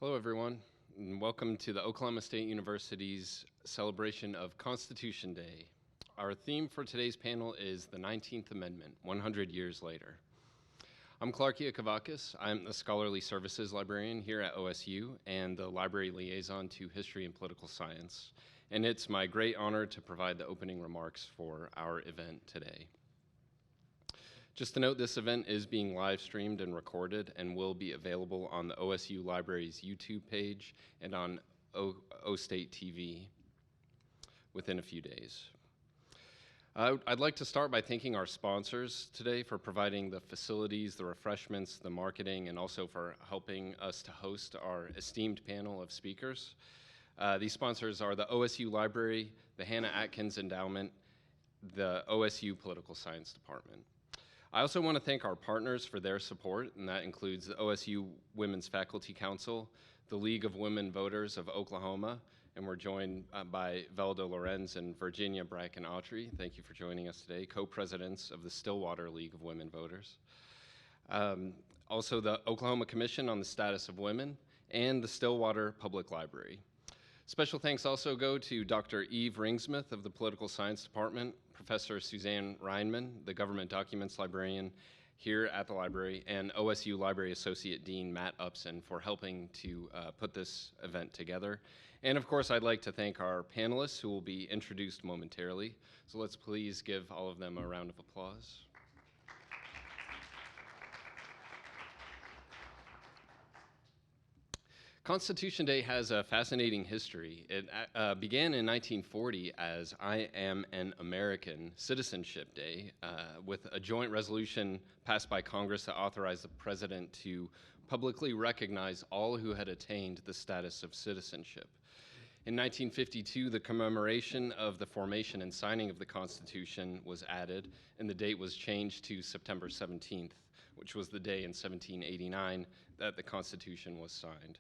Hello, everyone, and welcome to the Oklahoma State University's celebration of Constitution Day. Our theme for today's panel is the 19th Amendment, 100 years later. I'm Clark Iakavakis. I'm the Scholarly Services Librarian here at OSU and the Library Liaison to History and Political Science. And it's my great honor to provide the opening remarks for our event today. Just to note, this event is being live streamed and recorded and will be available on the OSU Library's YouTube page and on O-State TV within a few days. I'd like to start by thanking our sponsors today for providing the facilities, the refreshments, the marketing, and also for helping us to host our esteemed panel of speakers. These sponsors are the OSU Library, the Hannah Atkins Endowment, the OSU Political Science Department. I also want to thank our partners for their support, and that includes the OSU Women's Faculty Council, the League of Women Voters of Oklahoma, and we're joined by Velda Lorenz and Virginia Bracken-Autry. Thank you for joining us today, co-presidents of the Stillwater League of Women Voters. Also the Oklahoma Commission on the Status of Women and the Stillwater Public Library. Special thanks also go to Dr. Eve Ringsmith of the Political Science Department, Professor Suzanne Reinman, the Government Documents Librarian here at the library, and OSU Library Associate Dean Matt Upson for helping to put this event together. And of course, I'd like to thank our panelists who will be introduced momentarily. So let's please give all of them a round of applause. Constitution Day has a fascinating history. It began in 1940 as I Am an American Citizenship Day with a joint resolution passed by Congress that authorized the president to publicly recognize all who had attained the status of citizenship. In 1952, the commemoration of the formation and signing of the Constitution was added, and the date was changed to September 17th, which was the day in 1789 that the Constitution was signed.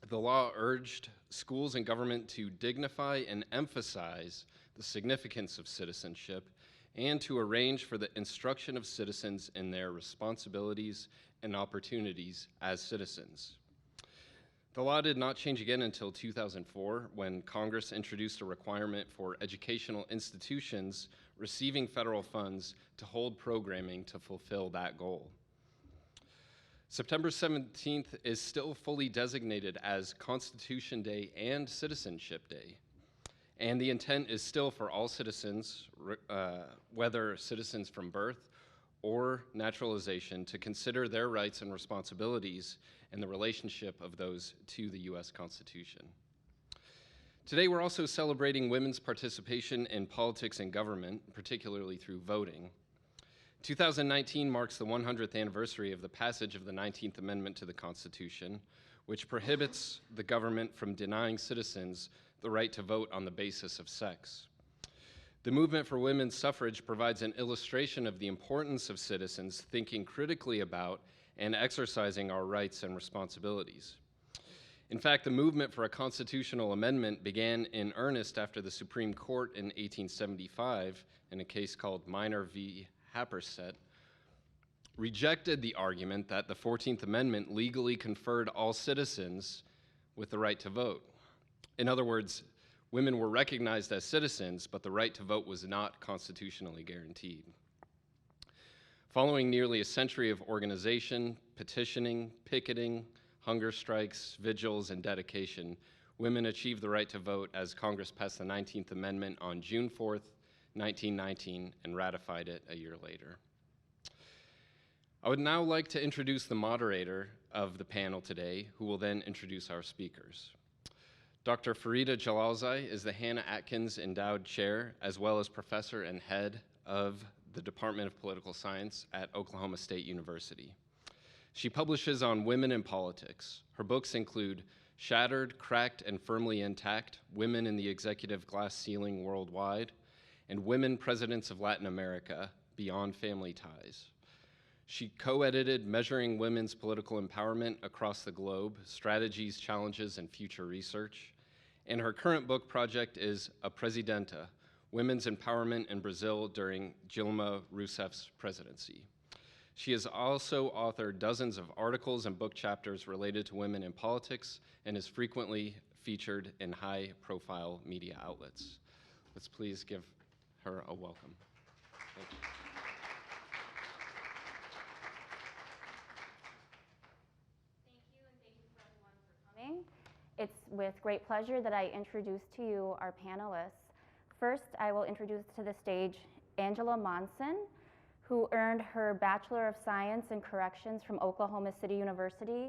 The law urged schools and government to dignify and emphasize the significance of citizenship and to arrange for the instruction of citizens in their responsibilities and opportunities as citizens. The law did not change again until 2004 when Congress introduced a requirement for educational institutions receiving federal funds to hold programming to fulfill that goal. September 17th is still fully designated as Constitution Day and Citizenship Day, and the intent is still for all citizens, whether citizens from birth or naturalization, to consider their rights and responsibilities and the relationship of those to the U.S. Constitution. Today, we're also celebrating women's participation in politics and government, particularly through voting. 2019 marks the 100th anniversary of the passage of the 19th Amendment to the Constitution, which prohibits the government from denying citizens the right to vote on the basis of sex. The movement for women's suffrage provides an illustration of the importance of citizens thinking critically about and exercising our rights and responsibilities. In fact, the movement for a constitutional amendment began in earnest after the Supreme Court in 1875 in a case called Minor v. Happersett rejected the argument that the 14th Amendment legally conferred all citizens with the right to vote. In other words, women were recognized as citizens, but the right to vote was not constitutionally guaranteed. Following nearly a century of organization, petitioning, picketing, hunger strikes, vigils, and dedication, women achieved the right to vote as Congress passed the 19th Amendment on June 4th, 1919, and ratified it a year later. I would now like to introduce the moderator of the panel today, who will then introduce our speakers. Dr. Farida Jalalzai is the Hannah Atkins Endowed Chair, as well as professor and head of the Department of Political Science at Oklahoma State University. She publishes on women in politics. Her books include Shattered, Cracked, and Firmly Intact: Women in the Executive Glass Ceiling Worldwide, and Women Presidents of Latin America, Beyond Family Ties. She co-edited Measuring Women's Political Empowerment Across the Globe, Strategies, Challenges, and Future Research. And her current book project is A Presidenta, Women's Empowerment in Brazil During Dilma Rousseff's Presidency. She has also authored dozens of articles and book chapters related to women in politics and is frequently featured in high-profile media outlets. Let's please give her a welcome. Thank you. It's with great pleasure that I introduce to you our panelists. First, I will introduce to the stage Angela Monson, who earned her Bachelor of Science in Corrections from Oklahoma City University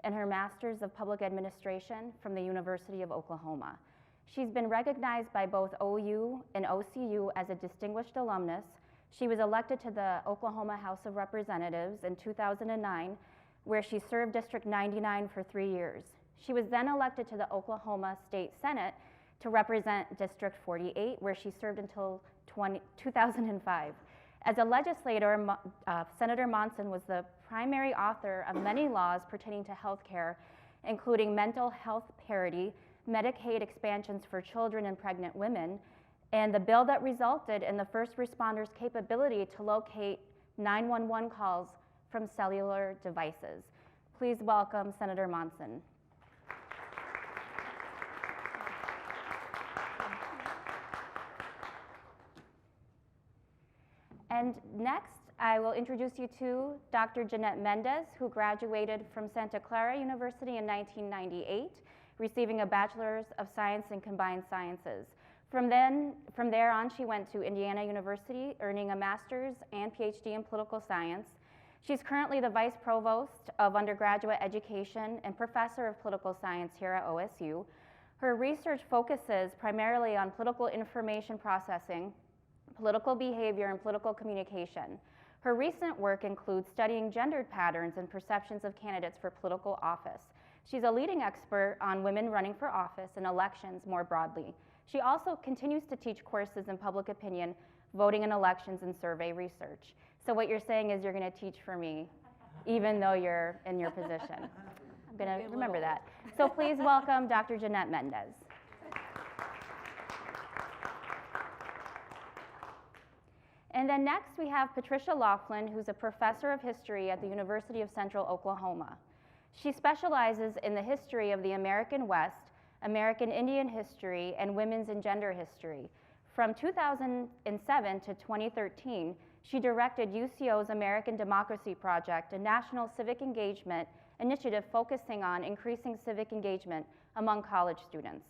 and her Master's of Public Administration from the University of Oklahoma. She's been recognized by both OU and OCU as a distinguished alumnus. She was elected to the Oklahoma House of Representatives in 2009, where she served District 99 for 3 years. She was then elected to the Oklahoma State Senate to represent District 48, where she served until 2005. As a legislator, Senator Monson was the primary author of many laws pertaining to health care, including mental health parity, Medicaid expansions for children and pregnant women, and the bill that resulted in the first responders' capability to locate 911 calls from cellular devices. Please welcome Senator Monson. And next, I will introduce you to Dr. Jeanette Mendez, who graduated from Santa Clara University in 1998, receiving a Bachelor's of Science in Combined Sciences. From there on, she went to Indiana University, earning a master's and PhD in political science. She's currently the Vice Provost of Undergraduate Education and Professor of Political Science here at OSU. Her research focuses primarily on political information processing, political behavior, and political communication. Her recent work includes studying gendered patterns and perceptions of candidates for political office. She's a leading expert on women running for office and elections more broadly. She also continues to teach courses in public opinion, voting in elections, and survey research. So what you're saying is you're going to teach for me, even though you're in your position. I'm going to remember that. So please welcome Dr. Jeanette Mendez. And then next we have Patricia Laughlin, who's a professor of history at the University of Central Oklahoma. She specializes in the history of the American West, American Indian history, and women's and gender history. From 2007 to 2013, she directed UCO's American Democracy Project, a national civic engagement initiative focusing on increasing civic engagement among college students.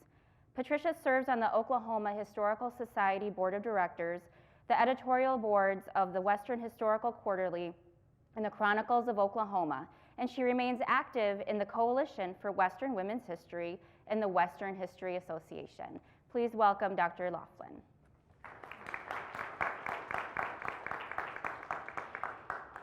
Patricia serves on the Oklahoma Historical Society Board of Directors, the editorial boards of the Western Historical Quarterly and the Chronicles of Oklahoma, and she remains active in the Coalition for Western Women's History and the Western History Association. Please welcome Dr. Loughlin.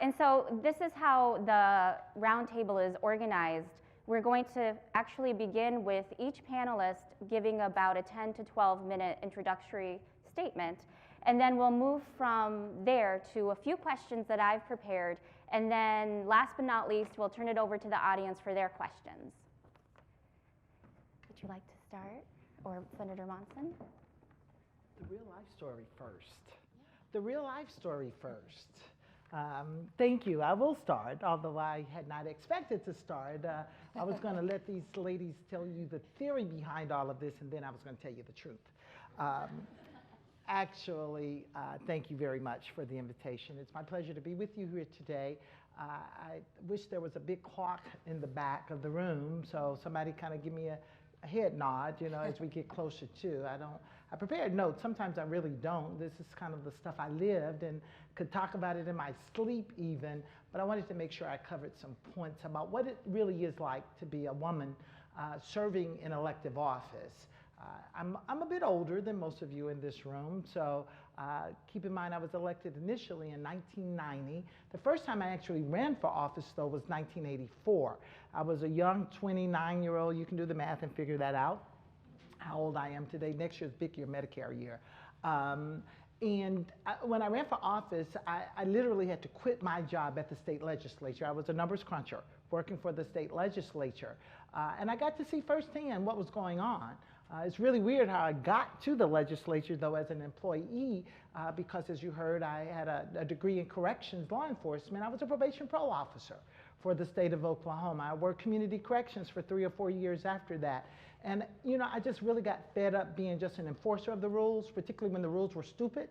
And so this is how the roundtable is organized. We're going to actually begin with each panelist giving about a 10 to 12 minute introductory statement. And then we'll move from there to a few questions that I've prepared. And then last but not least, we'll turn it over to the audience for their questions. Would you like to start? Or Senator Monson? The real life story first. The real life story first. Thank you. I will start, although I had not expected to start. I was going to let these ladies tell you the theory behind all of this, and then I was going to tell you the truth. Actually, thank you very much for the invitation. It's my pleasure to be with you here today. I wish there was a big clock in the back of the room, so somebody kind of give me a head nod, you know, as we get closer to. I prepared notes. Sometimes I really don't. This is kind of the stuff I lived and could talk about it in my sleep even, but I wanted to make sure I covered some points about what it really is like to be a woman serving in elective office. I'm a bit older than most of you in this room, so keep in mind I was elected initially in 1990. The first time I actually ran for office, though, was 1984. I was a young 29-year-old. You can do the math and figure that out, how old I am today. Next year's big year, Medicare year. When I ran for office, I literally had to quit my job at the state legislature. I was a numbers cruncher working for the state legislature. And I got to see firsthand what was going on. It's really weird how I got to the legislature, though, as an employee. because, as you heard, I had a degree in corrections law enforcement. I was a probation parole officer for the state of Oklahoma. I worked community corrections for 3 or 4 years after that. And, you know, I just really got fed up being just an enforcer of the rules, particularly when the rules were stupid.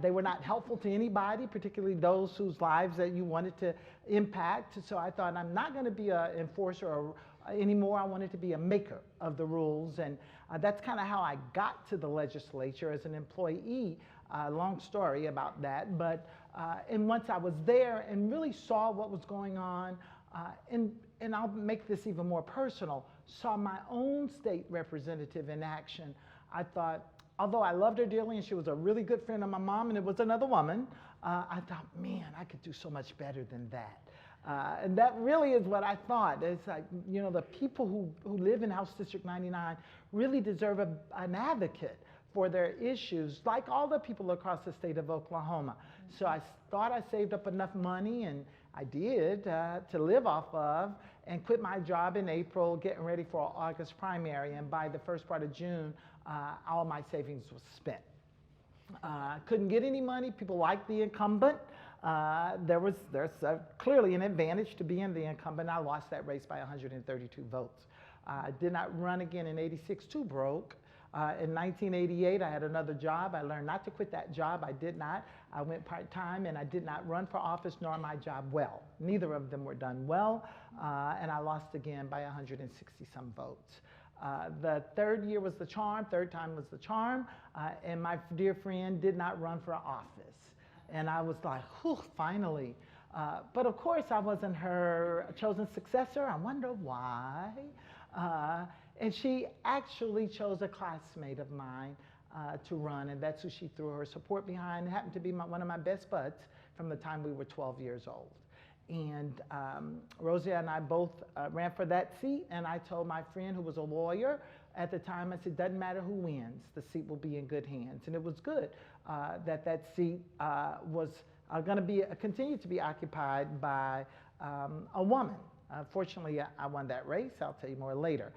They were not helpful to anybody, particularly those whose lives that you wanted to impact. So I thought, I'm not going to be an enforcer anymore. I wanted to be a maker of the rules. And that's kind of how I got to the legislature as an employee. Long story about that. But and once I was there and really saw what was going on, and I'll make this even more personal, saw my own state representative in action, I thought, although I loved her dearly and she was a really good friend of my mom and it was another woman, I thought, man, I could do so much better than that. And that really is what I thought. It's like, you know, the people who live in House District 99 really deserve an advocate for their issues, like all the people across the state of Oklahoma. So I thought I saved up enough money, and I did, to live off of, and quit my job in April, getting ready for an August primary. And by the first part of June, all my savings was spent. Couldn't get any money. People liked the incumbent. There's clearly an advantage to being the incumbent. I lost that race by 132 votes. I did not run again in '86, too broke. In 1988, I had another job. I learned not to quit that job. I did not. I went part-time, and I did not run for office nor my job well. Neither of them were done well, and I lost again by 160-some votes. The third year was the charm, third time was the charm, and my dear friend did not run for office. And I was like, whew, finally. But of course, I wasn't her chosen successor. I wonder why. And she actually chose a classmate of mine to run, and that's who she threw her support behind. It happened to be one of my best buds from the time we were 12 years old. And Rosie and I both ran for that seat, and I told my friend who was a lawyer at the time, I said, doesn't matter who wins, the seat will be in good hands. And it was good that seat was going to continue to be occupied by a woman. Fortunately, I won that race. I'll tell you more later.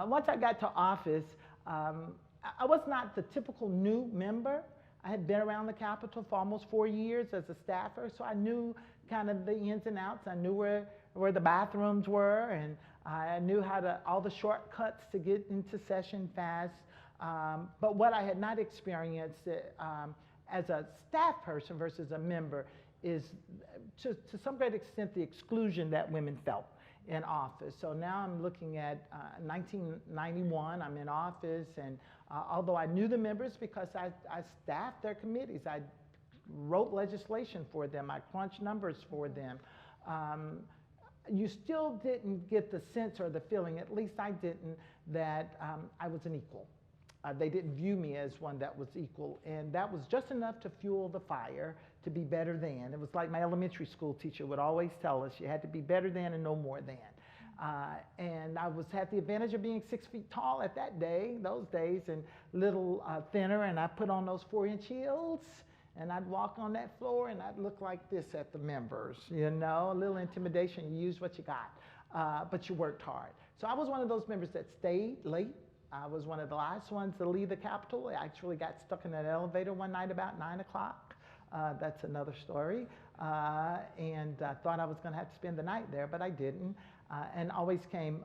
Once I got to office, I was not the typical new member. I had been around the Capitol for almost 4 years as a staffer, so I knew kind of the ins and outs. I knew where the bathrooms were, and I knew all the shortcuts to get into session fast. But what I had not experienced as a staff person versus a member is, to some great extent, the exclusion that women felt in office. So now I'm looking at 1991, I'm in office, and although I knew the members because I staffed their committees, I wrote legislation for them, I crunched numbers for them, you still didn't get the sense or the feeling, at least I didn't, that I was an equal. They didn't view me as one that was equal, and that was just enough to fuel the fire to be better than. It was like my elementary school teacher would always tell us, you had to be better than and no more than. And I had the advantage of being 6 feet tall at those days, and little thinner, and I put on those 4-inch heels, and I'd walk on that floor, and I'd look like this at the members, you know, a little intimidation. You used what you got, but you worked hard. So I was one of those members that stayed late. I was one of the last ones to leave the Capitol. I actually got stuck in an elevator one night about 9 o'clock. That's another story. And I thought I was going to have to spend the night there, but I didn't, and always came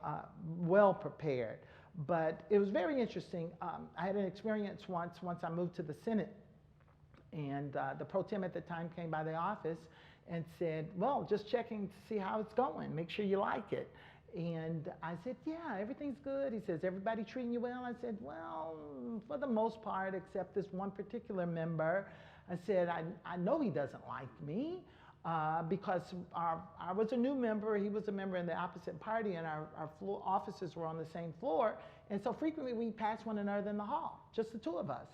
well prepared. But it was very interesting. I had an experience once I moved to the Senate, and the pro tem at the time came by the office and said, well, just checking to see how it's going. Make sure you like it. And I said, yeah, everything's good. He says, everybody treating you well? I said, well, for the most part, except this one particular member. I said, I know he doesn't like me because I was a new member. He was a member in the opposite party, and our offices were on the same floor. And so frequently we passed one another in the hall, just the two of us.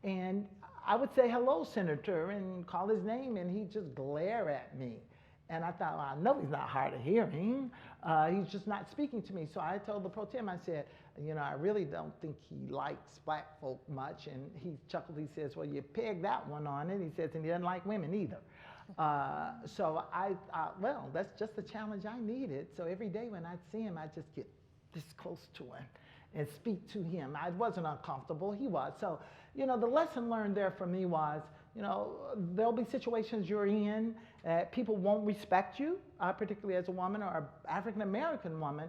And I would say, hello, Senator, and call his name, and he'd just glare at me. And I thought, well, I know he's not hard of hearing. He's just not speaking to me. So I told the pro tem, I said, you know, I really don't think he likes black folk much. And he chuckled. He says, well, you pegged that one on it. He says, and he doesn't like women either. So I thought, well, that's just the challenge I needed. So every day when I'd see him, I'd just get this close to him and speak to him. I wasn't uncomfortable. He was. So, you know, the lesson learned there for me was, You know, there'll be situations you're in that people won't respect you, particularly as a woman or an African American woman.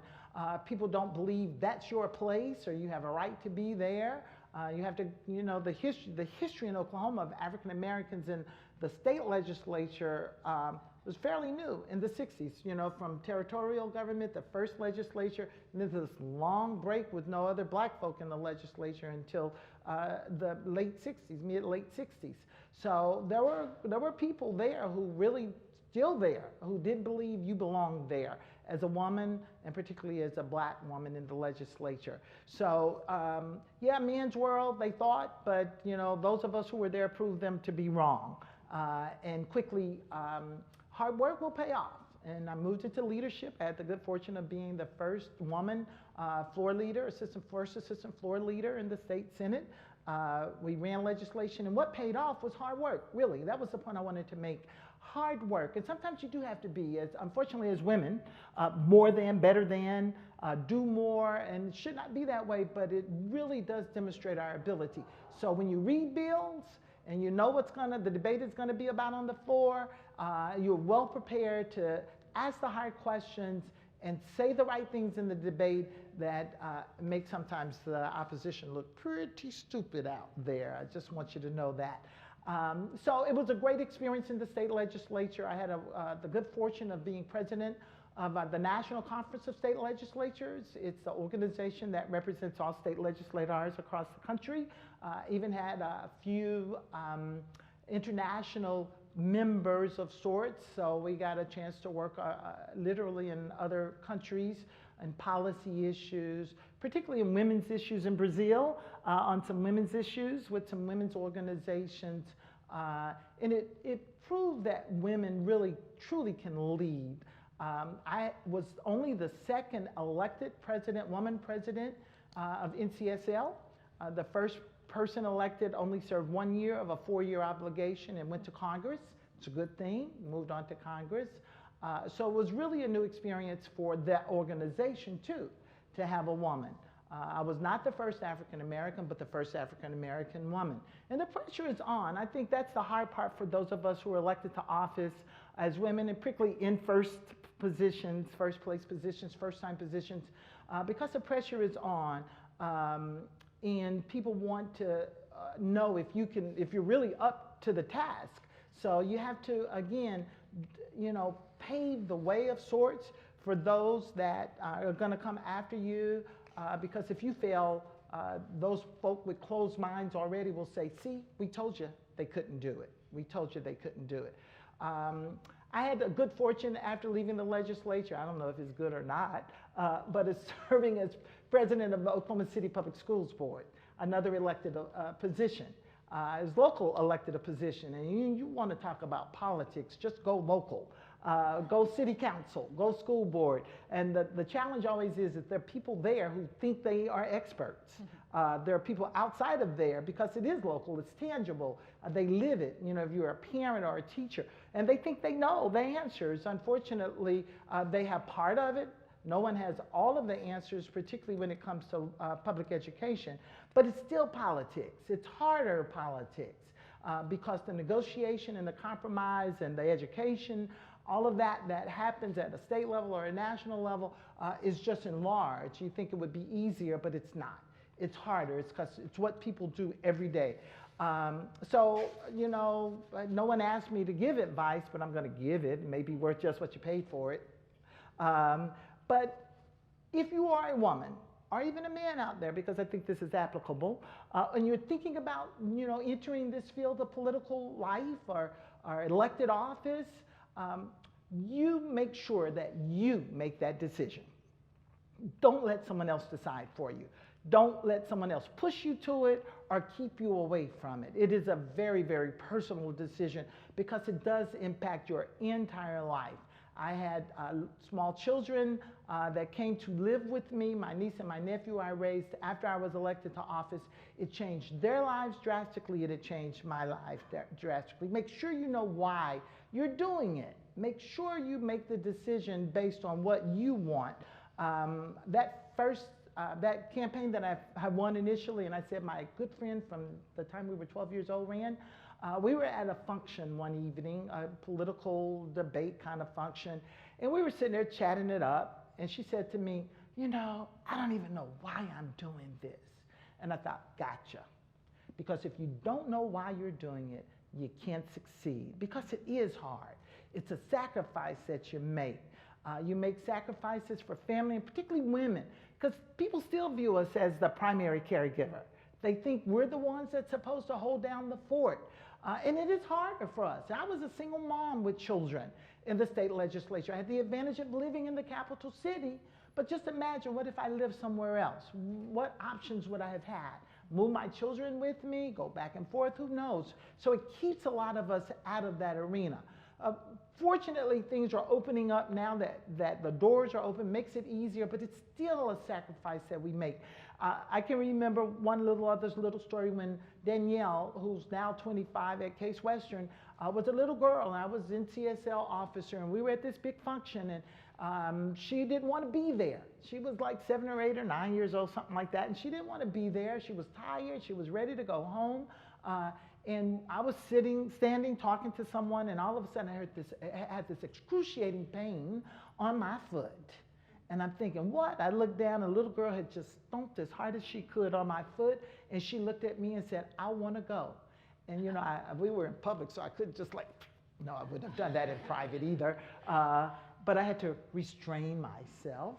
People don't believe that's your place or you have a right to be there. You have to, you know, the history in Oklahoma of African Americans in the state legislature was fairly new in the 60s, you know, from territorial government, the first legislature, and then this long break with no other black folk in the legislature until the late 60s, mid-late 60s. So there were people there who really still there, who did believe you belonged there as a woman, and particularly as a black woman in the legislature. So yeah, men's world, they thought, but you know, those of us who were there proved them to be wrong. And quickly, hard work will pay off. And I moved into leadership. I had the good fortune of being the first woman floor leader, first assistant floor leader in the state Senate. We ran legislation, and what paid off was hard work, really. That was the point I wanted to make. Hard work, and sometimes you do have to be, as unfortunately as women, more than, better than, do more, and it should not be that way, but it really does demonstrate our ability. So when you read bills, and you know what's the debate is gonna be about on the floor, you're well prepared to ask the hard questions and say the right things in the debate that make sometimes the opposition look pretty stupid out there. I just want you to know that. So it was a great experience in the state legislature. I had the good fortune of being president of the National Conference of State Legislatures. It's the organization that represents all state legislators across the country. Even had a few international members of sorts, so we got a chance to work literally in other countries and policy issues, particularly in women's issues in Brazil, on some women's issues with some women's organizations. And it proved that women really, truly can lead. I was only the second elected president, woman president of NCSL. The first person elected only served 1 year of a 4-year obligation and went to Congress. It's a good thing, moved on to Congress. So it was really a new experience for that organization too, to have a woman. I was not the first African American, but the first African American woman. And the pressure is on. I think that's the hard part for those of us who are elected to office as women, and particularly in first positions, first place positions, first time positions, because the pressure is on. And people want to know if you're really up to the task. So you have to, again, you know, pave the way of sorts for those that are going to come after you, because if you fail, those folk with closed minds already will say, see, we told you they couldn't do it. We told you they couldn't do it. I had a good fortune after leaving the legislature, I don't know if it's good or not, but it's serving as president of the Oklahoma City Public Schools Board, another elected position. As local elected a position, and you want to talk about politics, just go local. Go city council, go school board. And the challenge always is that there are people there who think they are experts. There are people outside of there, because it is local, it's tangible. They live it, you know, if you're a parent or a teacher, and they think they know the answers. Unfortunately, they have part of it. No one has all of the answers, particularly when it comes to public education, but it's still politics. It's harder politics because the negotiation and the compromise and the education, all of that happens at a state level or a national level is just enlarged. You think it would be easier, but it's not. It's harder. It's because it's what people do every day. So, you know, no one asked me to give advice, but I'm going to give it. It may be worth just what you paid for it. But if you are a woman, or even a man out there, because I think this is applicable, and you're thinking about, you know, entering this field of political life or elected office, you make sure that you make that decision. Don't let someone else decide for you. Don't let someone else push you to it or keep you away from it. It is a very, very personal decision because it does impact your entire life. I had small children that came to live with me, my niece and my nephew I raised after I was elected to office. It changed their lives drastically, and it changed my life drastically. Make sure you know why you're doing it. Make sure you make the decision based on what you want. That campaign that I won initially, and I said my good friend from the time we were 12 years old ran, We were at a function one evening, a political debate kind of function, and we were sitting there chatting it up, and she said to me, you know, I don't even know why I'm doing this. And I thought, gotcha. Because if you don't know why you're doing it, you can't succeed, because it is hard. It's a sacrifice that you make. You make sacrifices for family, and particularly women, because people still view us as the primary caregiver. They think we're the ones that's supposed to hold down the fort. And it is harder for us. I was a single mom with children in the state legislature. I had the advantage of living in the capital city, but just imagine, what if I lived somewhere else? What options would I have had? Move my children with me, go back and forth, who knows? So it keeps a lot of us out of that arena. Fortunately, things are opening up now that the doors are open, makes it easier, but it's still a sacrifice that we make. I can remember one little story when Danielle, who's now 25 at Case Western, was a little girl, and I was NCSL officer, and we were at this big function, and she didn't want to be there. She was like 7 or 8 or 9 years old, something like that, and she didn't want to be there. She was tired. She was ready to go home. And I was standing, talking to someone, and all of a sudden I had this excruciating pain on my foot. And I'm thinking, what? I looked down, and a little girl had just stomped as hard as she could on my foot, and she looked at me and said, I want to go. And you know, we were in public, so I couldn't just like, no, I wouldn't have done that in private either. But I had to restrain myself.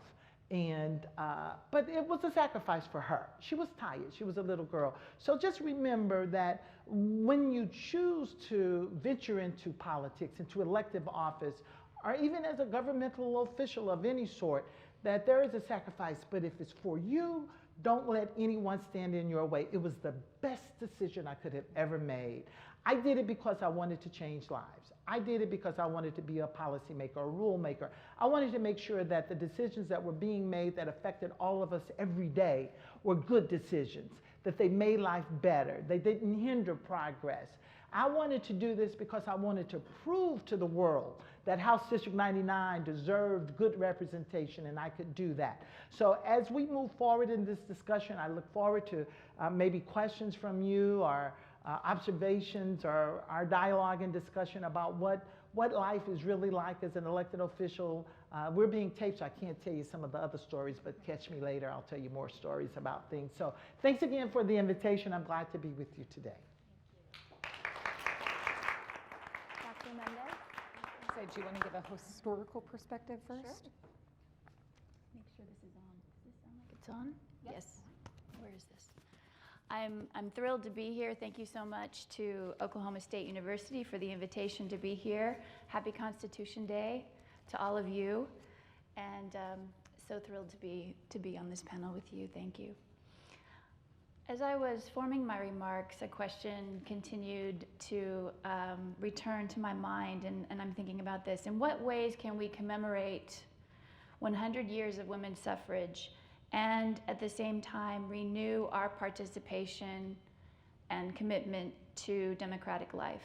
But it was a sacrifice for her. She was tired. She was a little girl. So just remember that when you choose to venture into politics, into elective office, or even as a governmental official of any sort, that there is a sacrifice. But if it's for you, don't let anyone stand in your way. It was the best decision I could have ever made. I did it because I wanted to change lives. I did it because I wanted to be a policymaker, a rule maker. I wanted to make sure that the decisions that were being made that affected all of us every day were good decisions, that they made life better, they didn't hinder progress. I wanted to do this because I wanted to prove to the world that House District 99 deserved good representation, and I could do that. So as we move forward in this discussion, I look forward to maybe questions from you, or observations, or our dialogue and discussion about what life is really like as an elected official. We're being taped, so I can't tell you some of the other stories, but catch me later. I'll tell you more stories about things. So thanks again for the invitation. I'm glad to be with you today. Dr. Mendez? So do you want to give a historical perspective first? Sure. Make sure this is on. Does this sound like it's on? Yes. Where is this? I'm thrilled to be here. Thank you so much to Oklahoma State University for the invitation to be here. Happy Constitution Day to all of you, and so thrilled to be on this panel with you. Thank you. As I was forming my remarks, a question continued to return to my mind, and I'm thinking about this. In what ways can we commemorate 100 years of women's suffrage and at the same time renew our participation and commitment to democratic life?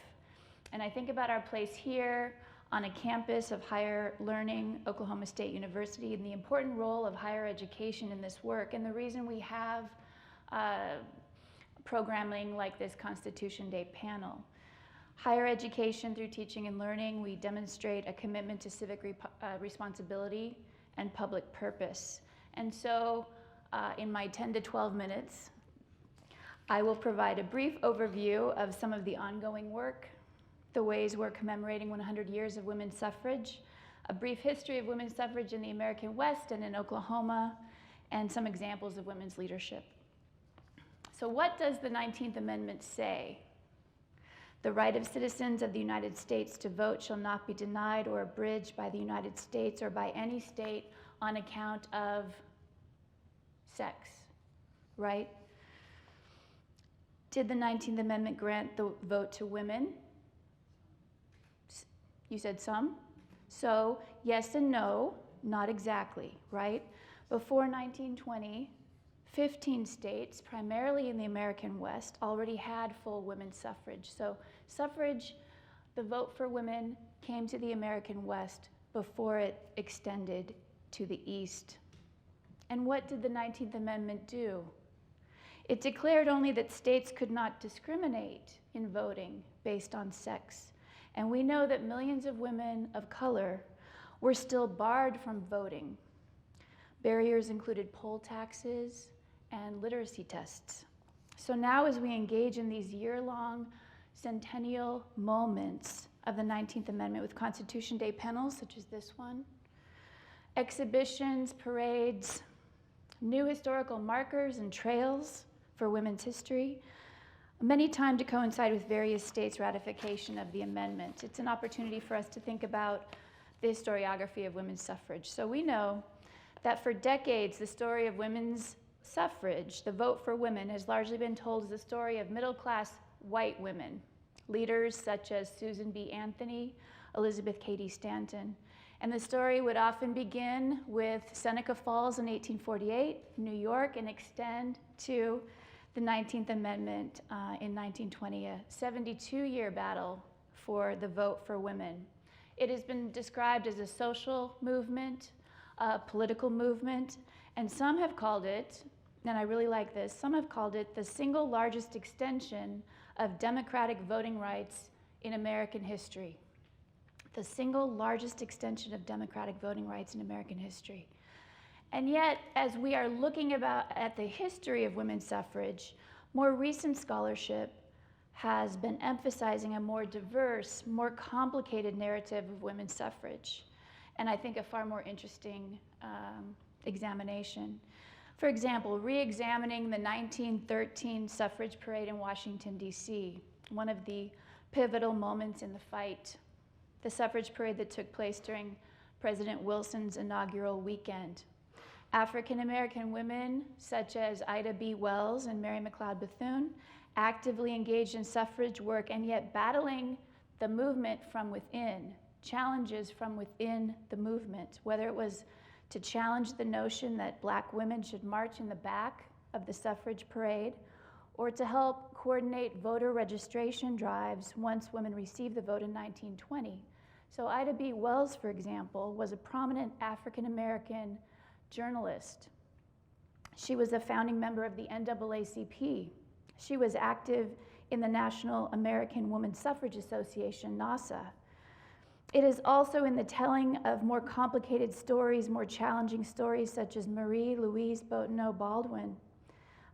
And I think about our place here on a campus of higher learning, Oklahoma State University, and the important role of higher education in this work, and the reason we have programming like this Constitution Day panel. Higher education, through teaching and learning, we demonstrate a commitment to civic responsibility and public purpose. And so in my 10 to 12 minutes, I will provide a brief overview of some of the ongoing work, the ways we're commemorating 100 years of women's suffrage, a brief history of women's suffrage in the American West and in Oklahoma, and some examples of women's leadership. So what does the 19th Amendment say? The right of citizens of the United States to vote shall not be denied or abridged by the United States or by any state on account of sex, right? Did the 19th Amendment grant the vote to women? You said some. So yes and no, not exactly, right? Before 1920, 15 states, primarily in the American West, already had full women's suffrage. So suffrage, the vote for women, came to the American West before it extended to the East. And what did the 19th Amendment do? It declared only that states could not discriminate in voting based on sex. And we know that millions of women of color were still barred from voting. Barriers included poll taxes and literacy tests. So now as we engage in these year-long centennial moments of the 19th Amendment with Constitution Day panels, such as this one, exhibitions, parades, new historical markers and trails for women's history, many timed to coincide with various states' ratification of the amendment. It's an opportunity for us to think about the historiography of women's suffrage. So we know that for decades, the story of women's suffrage, the vote for women, has largely been told as the story of middle-class white women, leaders such as Susan B. Anthony, Elizabeth Cady Stanton. And the story would often begin with Seneca Falls in 1848, New York, and extend to the 19th Amendment in 1920, a 72-year battle for the vote for women. It has been described as a social movement, a political movement, and some have called it, and I really like this, some have called it the single largest extension of democratic voting rights in American history. The single largest extension of democratic voting rights in American history. And yet, as we are looking at the history of women's suffrage, more recent scholarship has been emphasizing a more diverse, more complicated narrative of women's suffrage, and I think a far more interesting examination. For example, re-examining the 1913 suffrage parade in Washington, D.C., one of the pivotal moments in the fight. The suffrage parade that took place during President Wilson's inaugural weekend. African American women, such as Ida B. Wells and Mary McLeod Bethune, actively engaged in suffrage work and yet battling the movement from within, challenges from within the movement, whether it was to challenge the notion that Black women should march in the back of the suffrage parade, or to help coordinate voter registration drives once women received the vote in 1920. So Ida B. Wells, for example, was a prominent African American journalist. She was a founding member of the NAACP. She was active in the National American Woman Suffrage Association, NASA. It is also in the telling of more complicated stories, more challenging stories, such as Marie Louise Bottineau Baldwin,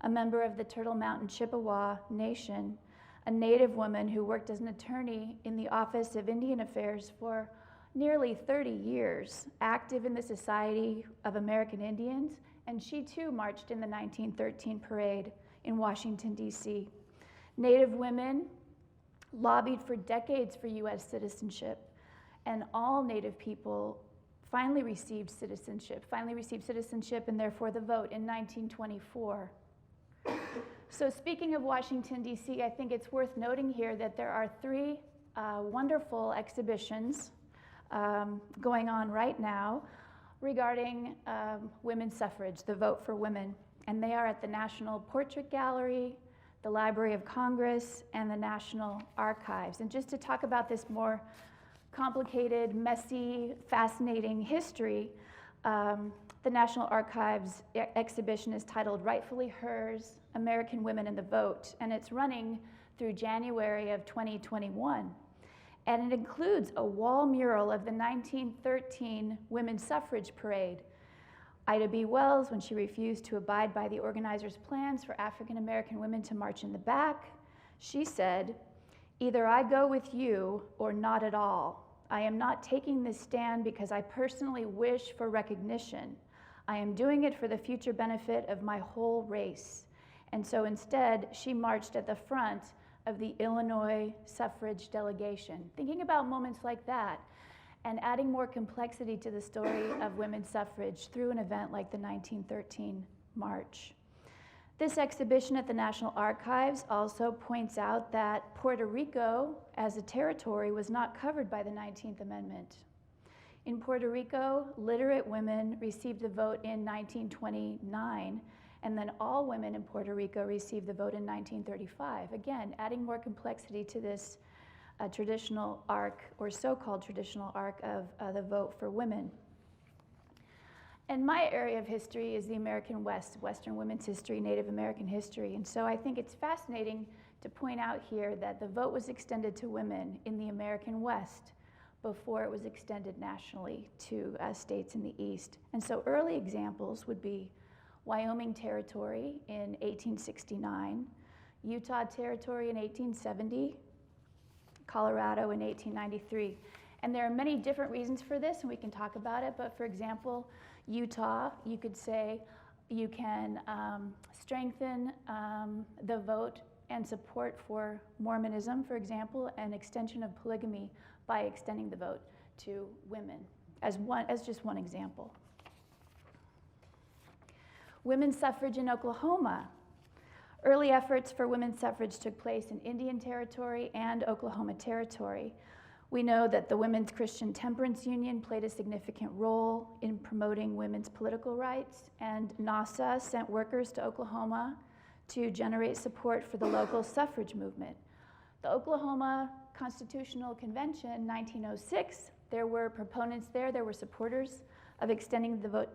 a member of the Turtle Mountain Chippewa Nation, a Native woman who worked as an attorney in the Office of Indian Affairs for nearly 30 years, active in the Society of American Indians, and she too marched in the 1913 parade in Washington, D.C. Native women lobbied for decades for U.S. citizenship, and all Native people finally received citizenship and therefore the vote in 1924. So speaking of Washington, D.C., I think it's worth noting here that there are three wonderful exhibitions going on right now regarding women's suffrage, the vote for women. And they are at the National Portrait Gallery, the Library of Congress, and the National Archives. And just to talk about this more complicated, messy, fascinating history, the National Archives exhibition is titled Rightfully Hers, American Women and the Vote, and it's running through January of 2021. And it includes a wall mural of the 1913 women's suffrage parade. Ida B. Wells, when she refused to abide by the organizers' plans for African American women to march in the back, she said, "Either I go with you or not at all. I am not taking this stand because I personally wish for recognition. I am doing it for the future benefit of my whole race." And so instead, she marched at the front of the Illinois suffrage delegation. Thinking about moments like that and adding more complexity to the story of women's suffrage through an event like the 1913 March. This exhibition at the National Archives also points out that Puerto Rico as a territory was not covered by the 19th Amendment. In Puerto Rico, literate women received the vote in 1929, and then all women in Puerto Rico received the vote in 1935. Again, adding more complexity to this traditional arc, or so-called traditional arc of the vote for women. And my area of history is the American West, Western women's history, Native American history. And so I think it's fascinating to point out here that the vote was extended to women in the American West before it was extended nationally to states in the East. And so early examples would be Wyoming Territory in 1869, Utah Territory in 1870, Colorado in 1893. And there are many different reasons for this, and we can talk about it, but for example, Utah, you could say you can strengthen the vote and support for Mormonism, for example, and extension of polygamy by extending the vote to women, as just one example. Women's suffrage in Oklahoma. Early efforts for women's suffrage took place in Indian Territory and Oklahoma Territory. We know that the Women's Christian Temperance Union played a significant role in promoting women's political rights, and NASA sent workers to Oklahoma to generate support for the local suffrage movement. The Oklahoma Constitutional Convention, 1906, there were proponents there were supporters of extending the vote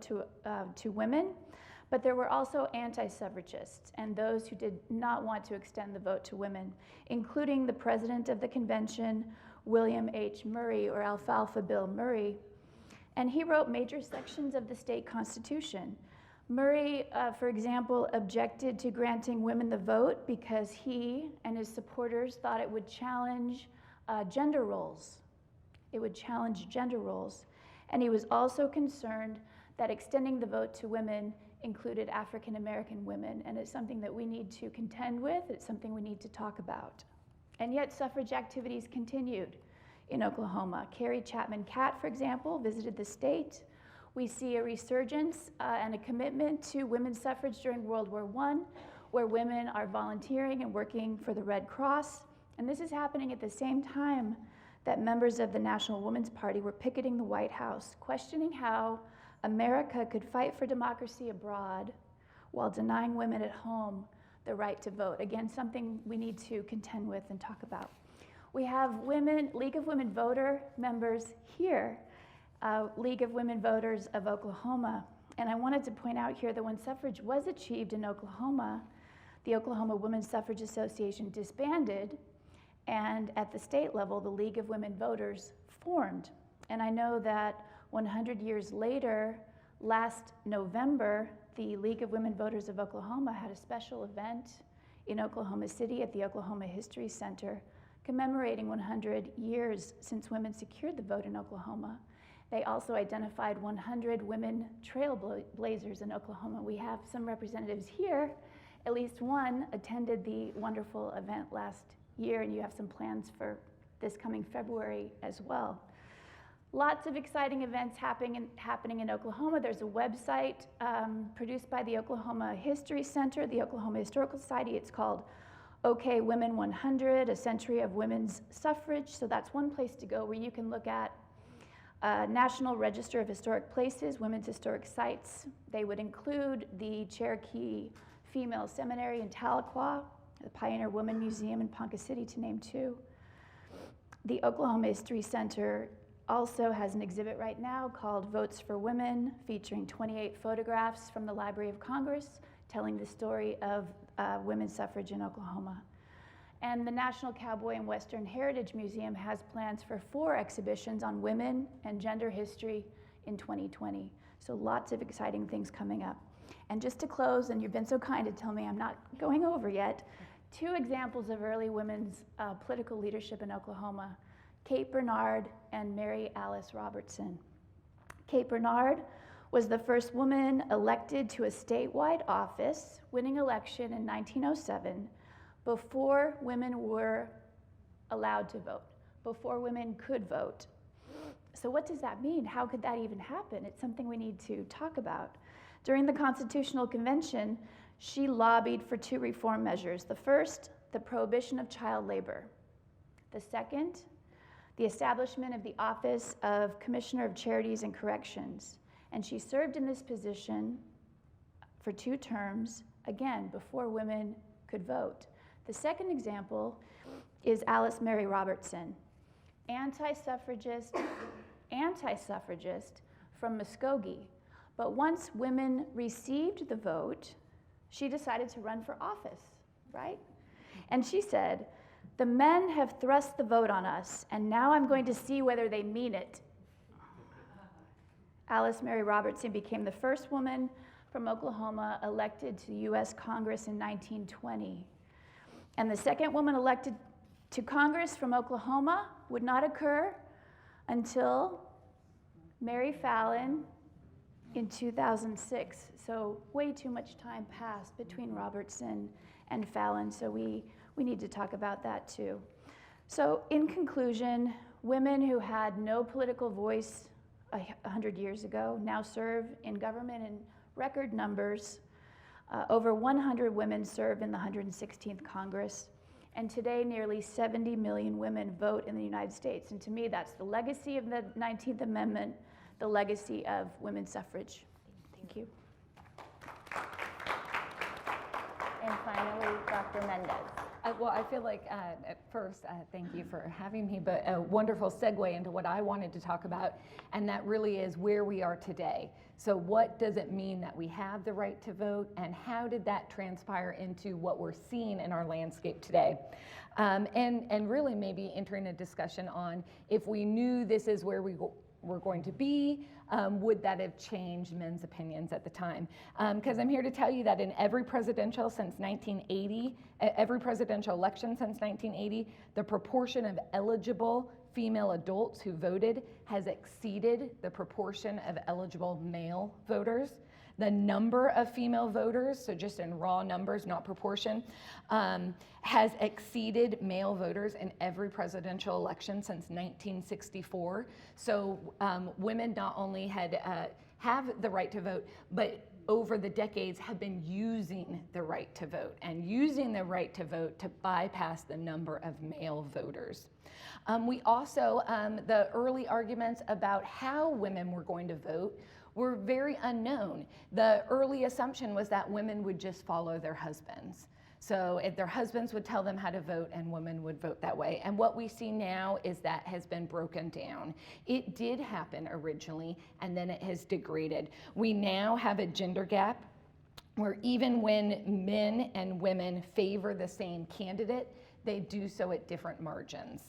to women, but there were also anti-suffragists and those who did not want to extend the vote to women, including the president of the convention, William H. Murray, or Alfalfa Bill Murray, and he wrote major sections of the state constitution. Murray, for example, objected to granting women the vote because he and his supporters thought it would challenge gender roles. It would challenge gender roles. And he was also concerned that extending the vote to women included African American women, and it's something that we need to contend with, it's something we need to talk about. And yet suffrage activities continued in Oklahoma. Carrie Chapman Catt, for example, visited the state. We see a resurgence and a commitment to women's suffrage during World War I, where women are volunteering and working for the Red Cross. And this is happening at the same time that members of the National Women's Party were picketing the White House, questioning how America could fight for democracy abroad while denying women at home the right to vote. Again, something we need to contend with and talk about. We have League of Women Voter members here, League of Women Voters of Oklahoma. And I wanted to point out here that when suffrage was achieved in Oklahoma, the Oklahoma Women's Suffrage Association disbanded, and at the state level, the League of Women Voters formed. And I know that 100 years later, last November, the League of Women Voters of Oklahoma had a special event in Oklahoma City at the Oklahoma History Center commemorating 100 years since women secured the vote in Oklahoma. They also identified 100 women trailblazers in Oklahoma. We have some representatives here. At least one attended the wonderful event last year, and you have some plans for this coming February as well. Lots of exciting events happening in Oklahoma. There's a website produced by the Oklahoma History Center, the Oklahoma Historical Society. It's called OK Women 100, A Century of Women's Suffrage. So that's one place to go where you can look at National Register of Historic Places, Women's Historic Sites. They would include the Cherokee Female Seminary in Tahlequah, the Pioneer Woman Museum in Ponca City, to name two. The Oklahoma History Center also has an exhibit right now called Votes for Women, featuring 28 photographs from the Library of Congress telling the story of women's suffrage in Oklahoma. And the National Cowboy and Western Heritage Museum has plans for 4 exhibitions on women and gender history in 2020. So lots of exciting things coming up. And just to close, and you've been so kind to tell me I'm not going over yet, 2 examples of early women's political leadership in Oklahoma: Kate Bernard and Mary Alice Robertson. Kate Bernard was the first woman elected to a statewide office, winning election in 1907, before women were allowed to vote, before women could vote. So what does that mean? How could that even happen? It's something we need to talk about. During the Constitutional Convention, she lobbied for 2 reform measures. The first, the prohibition of child labor. The second, the establishment of the office of Commissioner of Charities and Corrections. And she served in this position for 2 terms, again, before women could vote. The second example is Alice Mary Robertson, anti-suffragist from Muskogee. But once women received the vote, she decided to run for office, right? And she said, "The men have thrust the vote on us, and now I'm going to see whether they mean it." Alice Mary Robertson became the first woman from Oklahoma elected to the U.S. Congress in 1920. And the second woman elected to Congress from Oklahoma would not occur until Mary Fallin in 2006. So way too much time passed between Robertson and Fallin, so we need to talk about that too. So in conclusion, women who had no political voice 100 years ago now serve in government in record numbers. Over 100 women serve in the 116th Congress, and today nearly 70 million women vote in the United States. And to me, that's the legacy of the 19th Amendment, the legacy of women's suffrage. Thank you. And finally, Dr. Mendez. Well, I feel like at first, thank you for having me, but a wonderful segue into what I wanted to talk about, and that really is where we are today. So what does it mean that we have the right to vote, and how did that transpire into what we're seeing in our landscape today? And really maybe entering a discussion on if we knew this is where we're going to be, would that have changed men's opinions at the time? Because I'm here to tell you that in every presidential since 1980, every presidential election since 1980, the proportion of eligible female adults who voted has exceeded the proportion of eligible male voters. The number of female voters, so just in raw numbers, not proportion, has exceeded male voters in every presidential election since 1964. So women not only have the right to vote, but over the decades have been using the right to vote, and using the right to vote to bypass the number of male voters. We also, the early arguments about how women were going to vote were very unknown. The early assumption was that women would just follow their husbands. So if their husbands would tell them how to vote, and women would vote that way. And what we see now is that has been broken down. It did happen originally, and then it has degraded. We now have a gender gap where even when men and women favor the same candidate, they do so at different margins.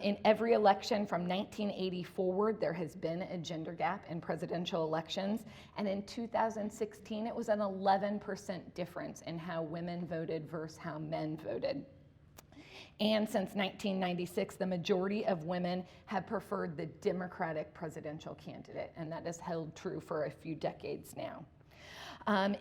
In every election from 1980 forward, there has been a gender gap in presidential elections. And in 2016, it was an 11% difference in how women voted versus how men voted. And since 1996, the majority of women have preferred the Democratic presidential candidate, and that has held true for a few decades now.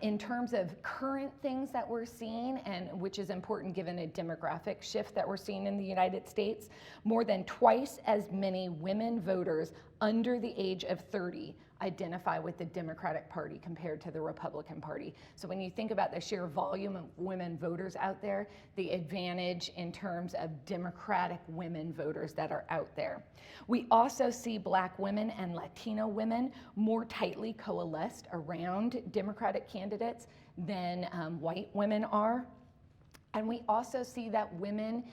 In terms of current things that we're seeing, and which is important given a demographic shift that we're seeing in the United States, more than twice as many women voters under the age of 30 identify with the Democratic Party compared to the Republican Party. So when you think about the sheer volume of women voters out there, the advantage in terms of Democratic women voters that are out there. We also see Black women and Latino women more tightly coalesced around Democratic candidates than white women are. And we also see that women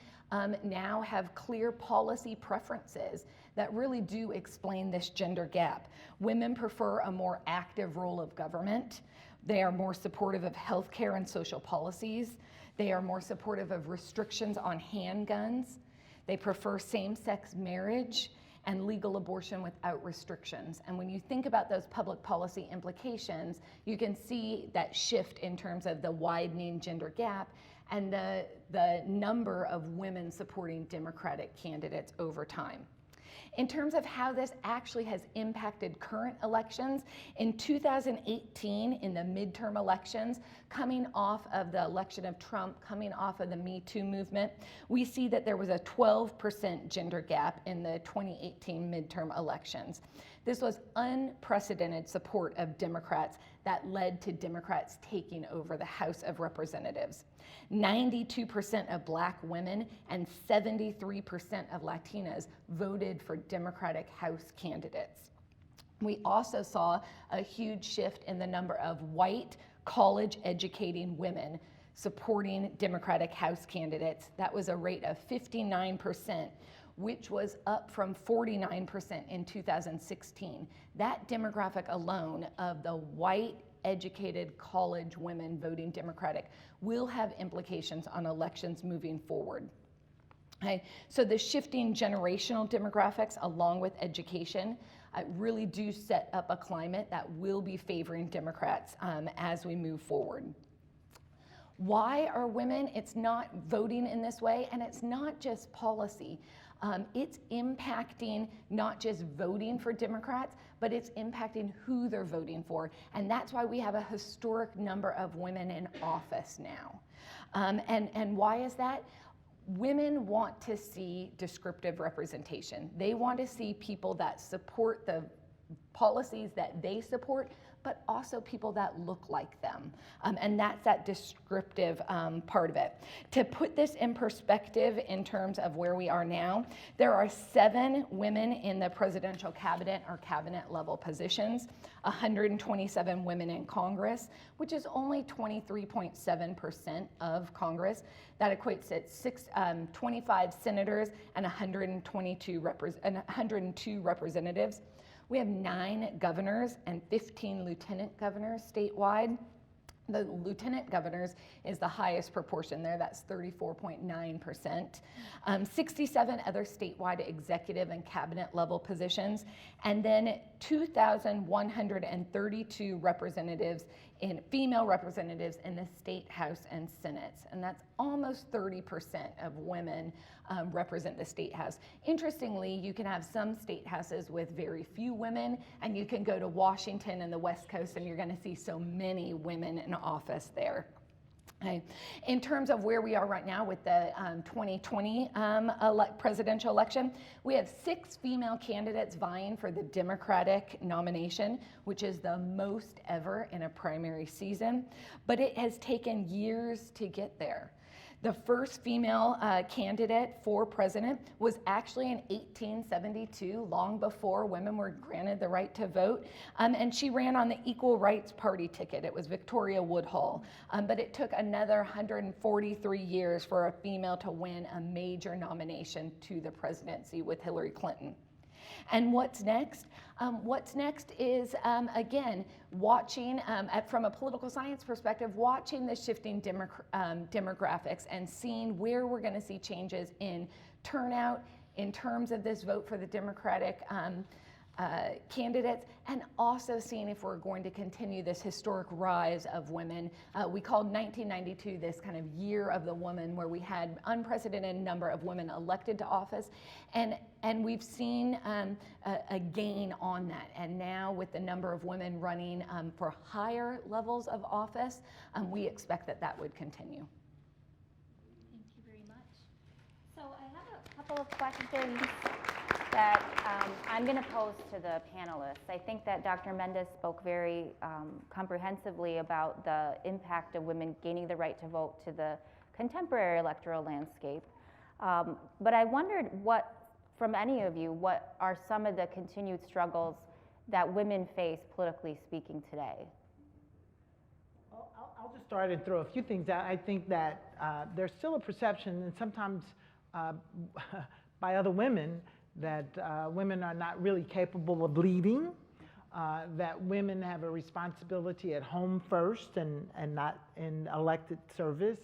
now have clear policy preferences that really do explain this gender gap. Women prefer a more active role of government. They are more supportive of healthcare and social policies. They are more supportive of restrictions on handguns. They prefer same-sex marriage and legal abortion without restrictions. And when you think about those public policy implications, you can see that shift in terms of the widening gender gap and the number of women supporting Democratic candidates over time. In terms of how this actually has impacted current elections, in 2018, in the midterm elections, coming off of the election of Trump, coming off of the Me Too movement, we see that there was a 12% gender gap in the 2018 midterm elections. This was unprecedented support of Democrats that led to Democrats taking over the House of Representatives. 92% of Black women and 73% of Latinas voted for Democratic House candidates. We also saw a huge shift in the number of white college-educating women supporting Democratic House candidates. That was a rate of 59%, which was up from 49% in 2016. That demographic alone of the white, educated college women voting Democratic will have implications on elections moving forward. Okay, so the shifting generational demographics along with education really do set up a climate that will be favoring Democrats as we move forward. Why are women? It's not voting in this way, and it's not just policy. It's impacting not just voting for Democrats, but it's impacting who they're voting for. And that's why we have a historic number of women in office now. And why is that? Women want to see descriptive representation. They want to see people that support the policies that they support, but also people that look like them. And that's that descriptive part of it. To put this in perspective in terms of where we are now, there are 7 women in the presidential cabinet or cabinet level positions, 127 women in Congress, which is only 23.7% of Congress. That equates to 25 senators and 102 representatives. We have 9 governors and 15 lieutenant governors statewide. The lieutenant governors is the highest proportion there, that's 34.9%. 67 other statewide executive and cabinet level positions, and then 2,132 female representatives in the state house and senates, and that's almost 30% of women represent the state house. Interestingly, you can have some state houses with very few women, and you can go to Washington and the West Coast and you're going to see so many women in office there. Okay. In terms of where we are right now with the 2020 presidential election, we have 6 female candidates vying for the Democratic nomination, which is the most ever in a primary season, but it has taken years to get there. The first female candidate for president was actually in 1872, long before women were granted the right to vote, and she ran on the Equal Rights Party ticket. It was Victoria Woodhull, but it took another 143 years for a female to win a major nomination to the presidency with Hillary Clinton. And what's next? What's next is, again, watching, from a political science perspective, watching the shifting demographics and seeing where we're going to see changes in turnout in terms of this vote for the Democratic candidates, and also seeing if we're going to continue this historic rise of women. We called 1992 this kind of year of the woman, where we had unprecedented number of women elected to office, and we've seen a gain on that. And now with the number of women running for higher levels of office, we expect that that would continue. Thank you very much. So I have a couple of questions that I'm going to pose to the panelists. I think that Dr. Mendez spoke very comprehensively about the impact of women gaining the right to vote to the contemporary electoral landscape. But I wondered from any of you, what are some of the continued struggles that women face politically speaking today? I'll just start and throw a few things out. I think that there's still a perception, and sometimes by other women, that women are not really capable of leading, that women have a responsibility at home first and not in elected service.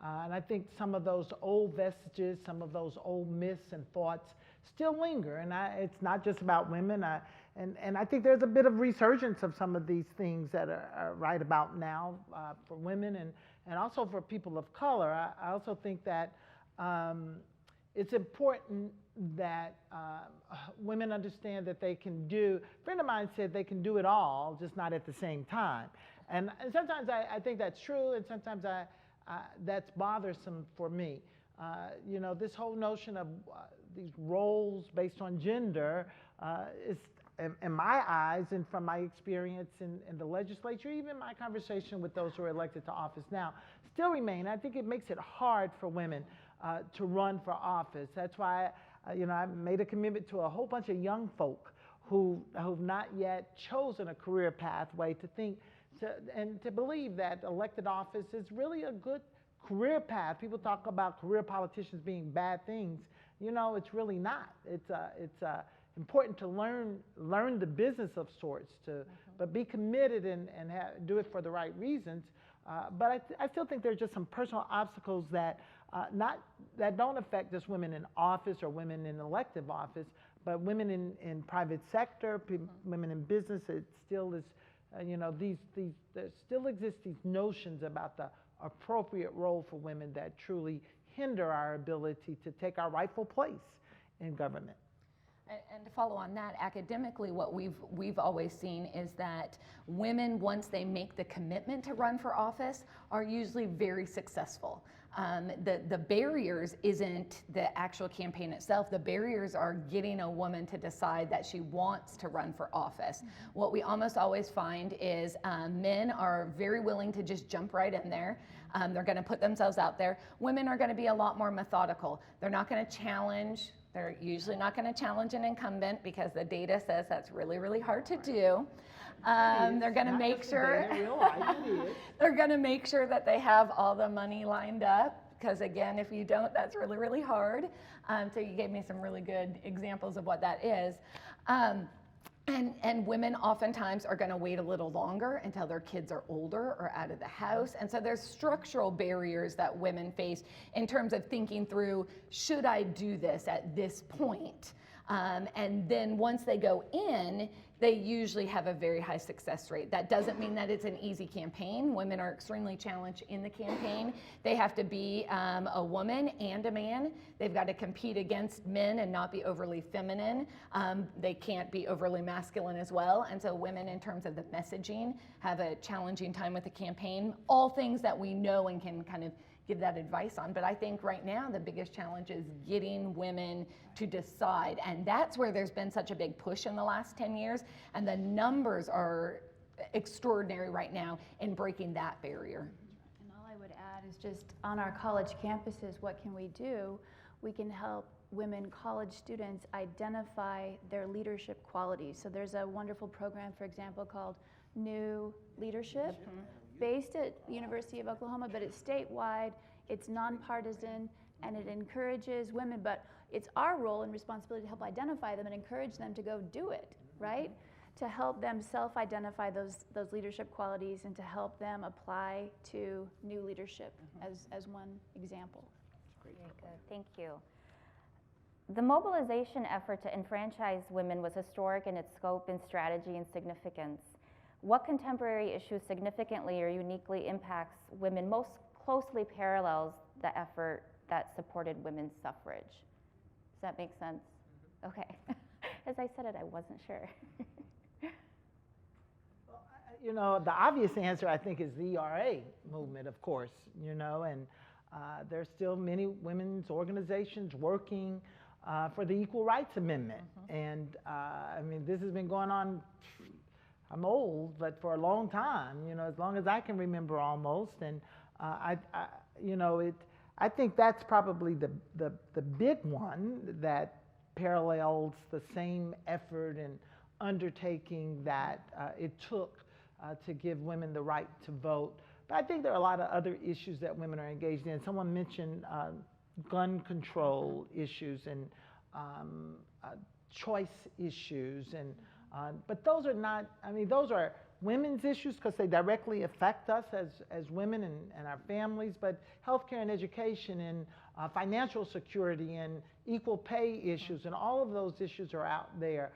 And I think some of those old vestiges, some of those old myths and thoughts still linger. And it's not just about women. And I think there's a bit of resurgence of some of these things that are right about now for women and also for people of color. I also think that it's important that women understand that they can do, a friend of mine said they can do it all, just not at the same time. And sometimes I think that's true, and sometimes that's bothersome for me. You know, this whole notion of these roles based on gender is, in my eyes and from my experience in the legislature, even my conversation with those who are elected to office now, still remain. I think it makes it hard for women to run for office. That's why you know, I made a commitment to a whole bunch of young folk who've not yet chosen a career pathway to think and to believe that elected office is really a good career path. People talk about career politicians being bad things. You know, it's really not. It's important to learn the business of sorts, but be committed and do it for the right reasons. But I still think there's just some personal obstacles that don't affect just women in office or women in elective office, but women in private sector, women in business. It still is, there still exist these notions about the appropriate role for women that truly hinder our ability to take our rightful place in government. And to follow on that, academically, what we've always seen is that women, once they make the commitment to run for office, are usually very successful. The barriers isn't the actual campaign itself. The barriers are getting a woman to decide that she wants to run for office. What we almost always find is men are very willing to just jump right in there. They're going to put themselves out there. Women are going to be a lot more methodical. They're not going to challenge. They're usually not going to challenge an incumbent because the data says that's really, really hard to do. They're going to make sure they're going to make sure that they have all the money lined up, because again, if you don't, that's really, really hard. So you gave me some really good examples of what that is. And women oftentimes are going to wait a little longer until their kids are older or out of the house. And so there's structural barriers that women face in terms of thinking through, should I do this at this point? And then once they go in, they usually have a very high success rate. That doesn't mean that it's an easy campaign. Women are extremely challenged in the campaign. They have to be a woman and a man. They've got to compete against men and not be overly feminine. They can't be overly masculine as well. And so women, in terms of the messaging, have a challenging time with the campaign. All things that we know and can kind of give that advice on. But I think right now the biggest challenge is getting women to decide. And that's where there's been such a big push in the last 10 years. And the numbers are extraordinary right now in breaking that barrier. And all I would add is just on our college campuses, what can we do? We can help women college students identify their leadership qualities. So there's a wonderful program, for example, called New Leadership, based at the University of Oklahoma, but it's statewide, it's nonpartisan, and it encourages women, but it's our role and responsibility to help identify them and encourage them to go do it, right? To help them self-identify those leadership qualities and to help them apply to new leadership as one example. Very good, thank you. The mobilization effort to enfranchise women was historic in its scope and strategy and significance. What contemporary issues significantly or uniquely impacts women most closely parallels the effort that supported women's suffrage? Does that make sense? Okay. As I said it, I wasn't sure. Well, you know, the obvious answer, I think, is the ERA movement, of course, you know, and there's still many women's organizations working for the Equal Rights Amendment. And I mean, this has been going on, I'm old, but for a long time, you know, as long as I can remember almost. And I think that's probably the big one that parallels the same effort and undertaking that it took to give women the right to vote. But I think there are a lot of other issues that women are engaged in. Someone mentioned gun control issues and choice issues, and but those are not, I mean, those are women's issues because they directly affect us as women and our families, but healthcare and education and financial security and equal pay issues and all of those issues are out there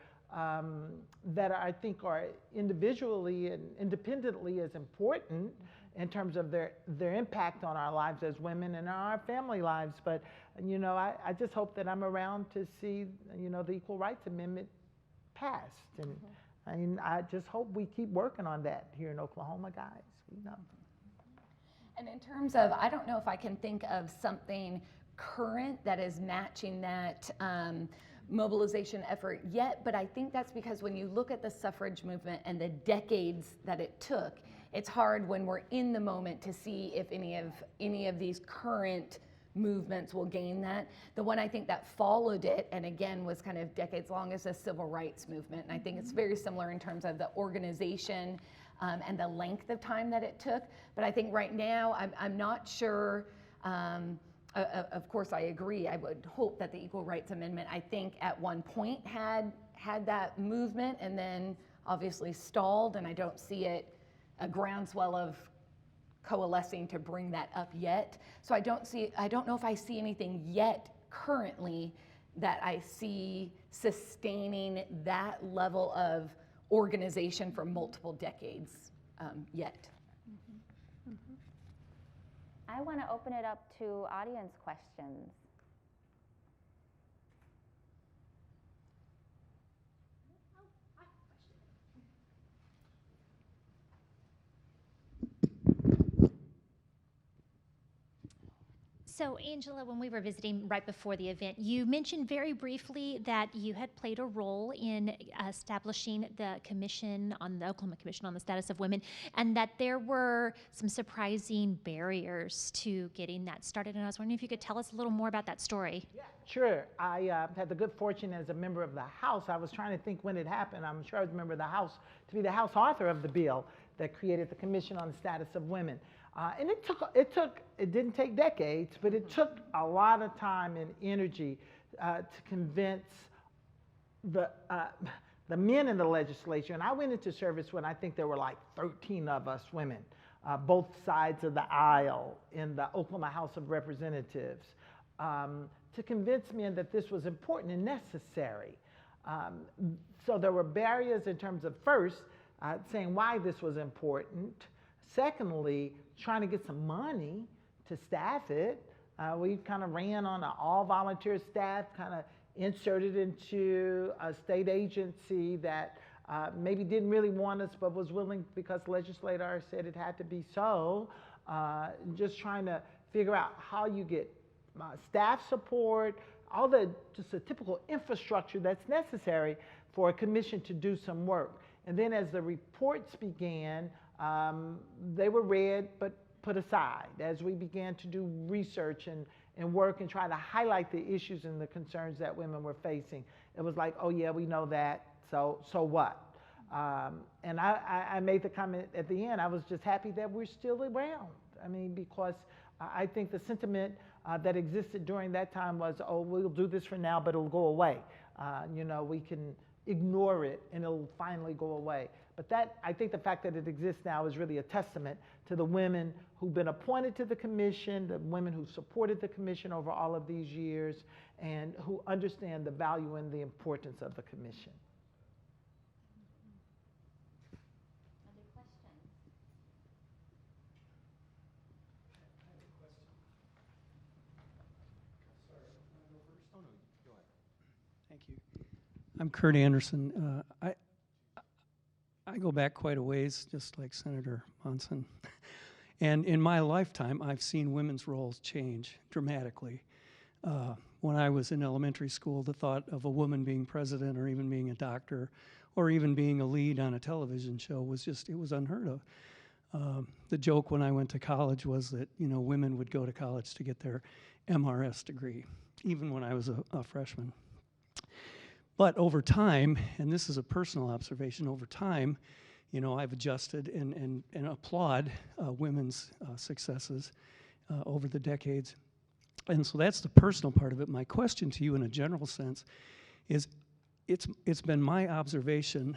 that I think are individually and independently as important in terms of their impact on our lives as women and our family lives. But, you know, I just hope that I'm around to see, you know, the Equal Rights Amendment passed. And I mean, I just hope we keep working on that here in Oklahoma, guys. We know. And in terms of, I don't know if I can think of something current that is matching that mobilization effort yet, but I think that's because when you look at the suffrage movement and the decades that it took, it's hard when we're in the moment to see if any of these current movements will gain that. The one I think that followed it, and again was kind of decades long, is the civil rights movement. And I think it's very similar in terms of the organization and the length of time that it took. But I think right now, I'm not sure Of course, I agree. I would hope that the Equal Rights Amendment, I think at one point had that movement and then obviously stalled, and I don't see it a groundswell of coalescing to bring that up yet. So I don't know if I see anything yet currently that I see sustaining that level of organization for multiple decades yet. I want to open it up to audience questions. So, Angela, when we were visiting right before the event, you mentioned very briefly that you had played a role in establishing the commission on the Oklahoma Commission on the Status of Women, and that there were some surprising barriers to getting that started. And I was wondering if you could tell us a little more about that story. Yeah, sure. I had the good fortune as a member of the House. I was trying to think when it happened. I'm sure I was a member of the House to be the House author of the bill that created the Commission on the Status of Women. And it didn't take decades, but it took a lot of time and energy to convince the men in the legislature. And I went into service when I think there were like 13 of us women, both sides of the aisle in the Oklahoma House of Representatives, to convince men that this was important and necessary. So there were barriers in terms of first, saying why this was important. Secondly, trying to get some money to staff it. We kind of ran on an all-volunteer staff, kind of inserted into a state agency that maybe didn't really want us, but was willing because legislators said it had to be so. Just trying to figure out how you get staff support, all just the typical infrastructure that's necessary for a commission to do some work. And then as the reports began, they were read but put aside as we began to do research and work and try to highlight the issues and the concerns that women were facing. It was like, oh yeah, we know that, so what? And I made the comment at the end, I was just happy that we're still around. I mean, because I think the sentiment that existed during that time was, oh, we'll do this for now, but it'll go away. You know, we can ignore it and it'll finally go away. But I think the fact that it exists now is really a testament to the women who've been appointed to the commission, the women who supported the commission over all of these years, and who understand the value and the importance of the commission. Other questions? Thank you. I'm Kurt Anderson. I go back quite a ways, just like Senator Monson. And in my lifetime, I've seen women's roles change dramatically. When I was in elementary school, the thought of a woman being president or even being a doctor or even being a lead on a television show was it was unheard of. The joke when I went to college was that, you know, women would go to college to get their MRS degree, even when I was a freshman. But over time, and this is a personal observation, over time, you know, I've adjusted and applaud women's successes over the decades. And so that's the personal part of it. My question to you in a general sense is, it's been my observation,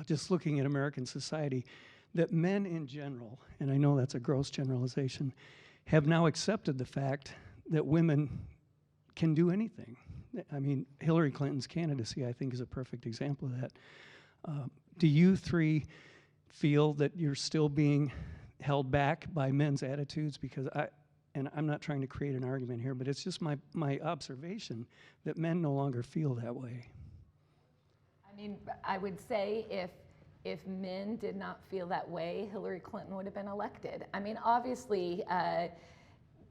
just looking at American society, that men in general, and I know that's a gross generalization, have now accepted the fact that women can do anything. I mean, Hillary Clinton's candidacy, I think, is a perfect example of that. Do you three feel that you're still being held back by men's attitudes? Because I'm not trying to create an argument here, but it's just my observation that men no longer feel that way. I mean, I would say if men did not feel that way, Hillary Clinton would have been elected. I mean, obviously,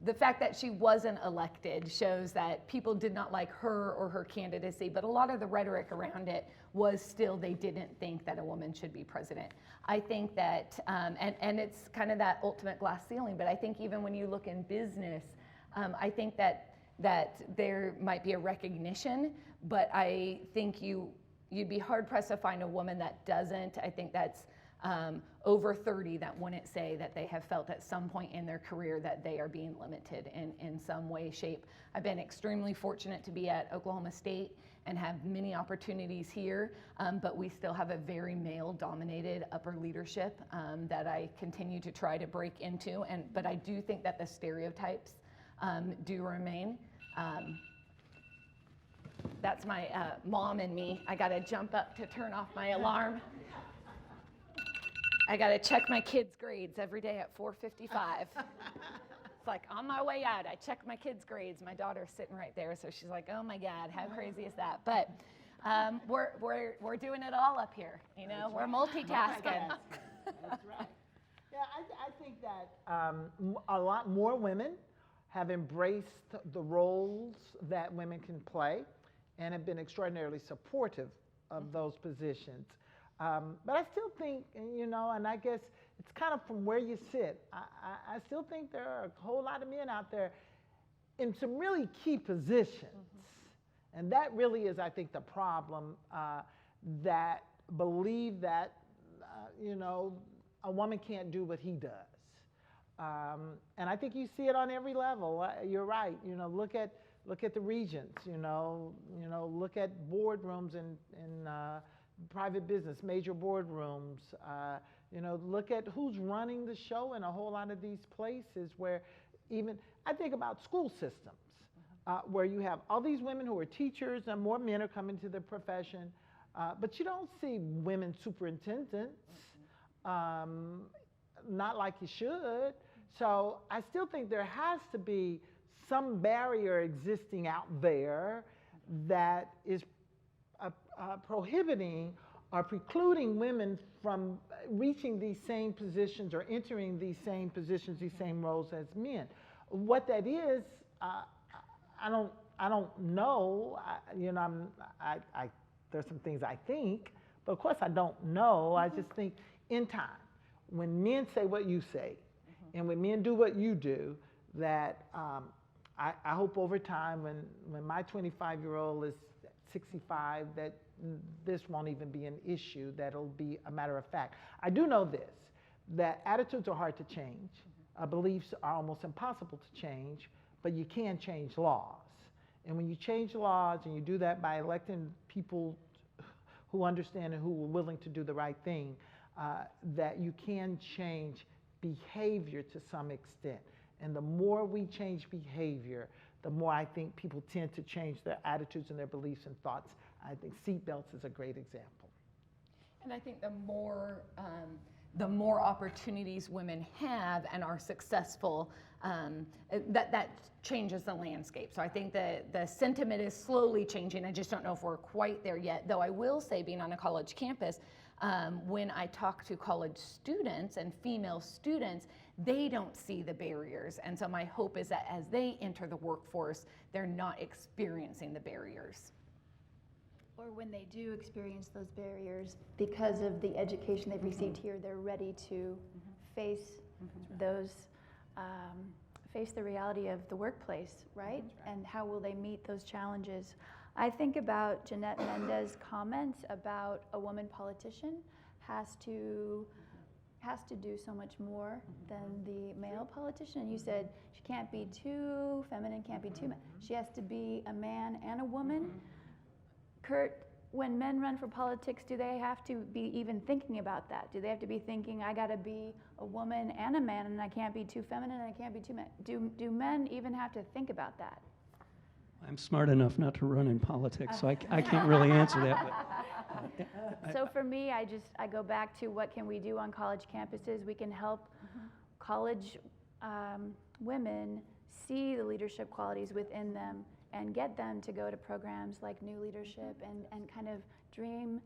the fact that she wasn't elected shows that people did not like her or her candidacy, but a lot of the rhetoric around it was still they didn't think that a woman should be president. I think that, and it's kind of that ultimate glass ceiling, but I think even when you look in business, I think that there might be a recognition, but I think you'd be hard pressed to find a woman that doesn't. I think that's over 30 that wouldn't say that they have felt at some point in their career that they are being limited in some way, shape. I've been extremely fortunate to be at Oklahoma State and have many opportunities here, but we still have a very male-dominated upper leadership that I continue to try to break into. But I do think that the stereotypes do remain. That's my mom and me. I gotta jump up to turn off my alarm. I gotta check my kids' grades every day at 4:55. It's like on my way out, I check my kids' grades. My daughter's sitting right there, so she's like, "Oh my God, how crazy is that?" But we're doing it all up here. You know, we're multitasking. That's right. Yeah, I think that a lot more women have embraced the roles that women can play and have been extraordinarily supportive of those positions. But I still think, you know, and I guess it's kind of from where you sit. I still think there are a whole lot of men out there in some really key positions. And that really is, I think, the problem, that believe that, you know, a woman can't do what he does. And I think you see it on every level. You're right. You know, look at the regents. You know, look at boardrooms in private business, major boardrooms. You know, look at who's running the show in a whole lot of these places where even, I think about school systems, where you have all these women who are teachers and more men are coming to the profession, but you don't see women superintendents, not like you should. So I still think there has to be some barrier existing out there that is prohibiting or precluding women from reaching these same positions or entering these same positions, these same roles as men. What that is, I don't know. You know, there's some things I think, but of course I don't know. I just think in time, when men say what you say, and when men do what you do, that I hope over time, when my 25-year-old is 65, that this won't even be an issue, that'll be a matter of fact. I do know this, that attitudes are hard to change, beliefs are almost impossible to change, but you can change laws. And when you change laws, and you do that by electing people who understand and who are willing to do the right thing, that you can change behavior to some extent. And the more we change behavior, the more I think people tend to change their attitudes and their beliefs and thoughts. I think seatbelts is a great example. And I think the more opportunities women have and are successful, that changes the landscape. So I think the sentiment is slowly changing. I just don't know if we're quite there yet. Though I will say, being on a college campus, when I talk to college students and female students, they don't see the barriers. And so my hope is that as they enter the workforce, they're not experiencing the barriers. Or when they do experience those barriers, because of the education they've received here, they're ready to face those, face the reality of the workplace, right? And how will they meet those challenges? I think about Jeanette Mendez's comments about a woman politician has to do so much more than the male politician. And you said she can't be too feminine, can't be too, she has to be a man and a woman. Kurt, when men run for politics, do they have to be even thinking about that? Do they have to be thinking, I gotta be a woman and a man, and I can't be too feminine, and I can't be too man? Do men even have to think about that? I'm smart enough not to run in politics, so I can't really answer that. But, so for me, I go back to what can we do on college campuses? We can help college women see the leadership qualities within them and get them to go to programs like New Leadership and kind of dream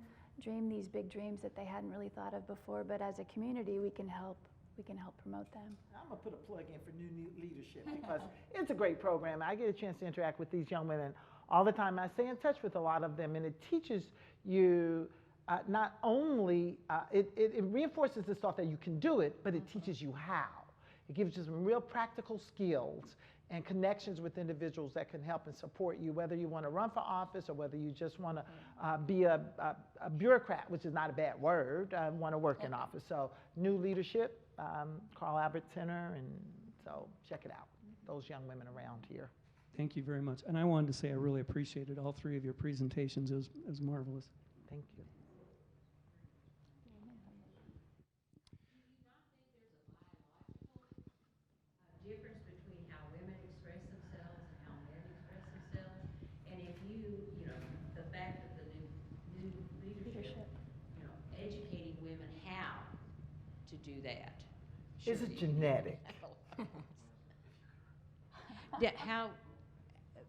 these big dreams that they hadn't really thought of before. But as a community, we can help promote them. I'm gonna put a plug in for New Leadership because it's a great program. I get a chance to interact with these young women all the time. I stay in touch with a lot of them, and it teaches you not only, it reinforces this thought that you can do it, but it teaches you how. It gives you some real practical skills and connections with individuals that can help and support you, whether you want to run for office or whether you just want to be a bureaucrat, which is not a bad word, want to work in office. So New Leadership, Carl Albert Center, and so check it out, those young women around here. Thank you very much. And I wanted to say I really appreciated all three of your presentations. It was marvelous. Thank you. Difference between how women express themselves and how men express themselves, and if you know, the fact that the new leadership, you know, educating women how to do that. Is it genetic? How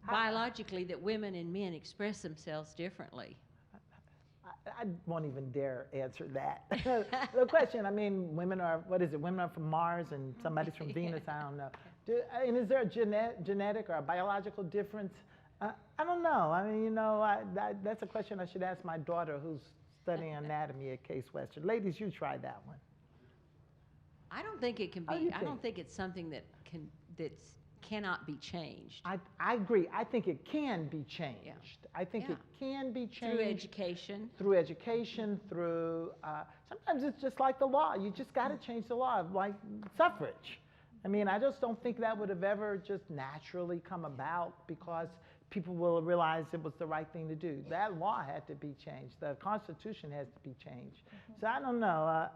biologically that women and men express themselves differently. I won't even dare answer that. The question, I mean, women are, what is it, women are from Mars and somebody's from Venus, I don't know. And is there a genetic or a biological difference? I don't know. I mean, you know, that's a question I should ask my daughter who's studying anatomy at Case Western. Ladies, you try that one. I don't think it can be, I don't think it's something that cannot be changed. I agree. I think it can be changed. Yeah. I think it can be changed. Through education. Through education, through, sometimes it's just like the law. You just got to change the law, like suffrage. I mean, I just don't think that would have ever just naturally come about because people will realize it was the right thing to do. That law had to be changed. The Constitution has to be changed. So I don't know.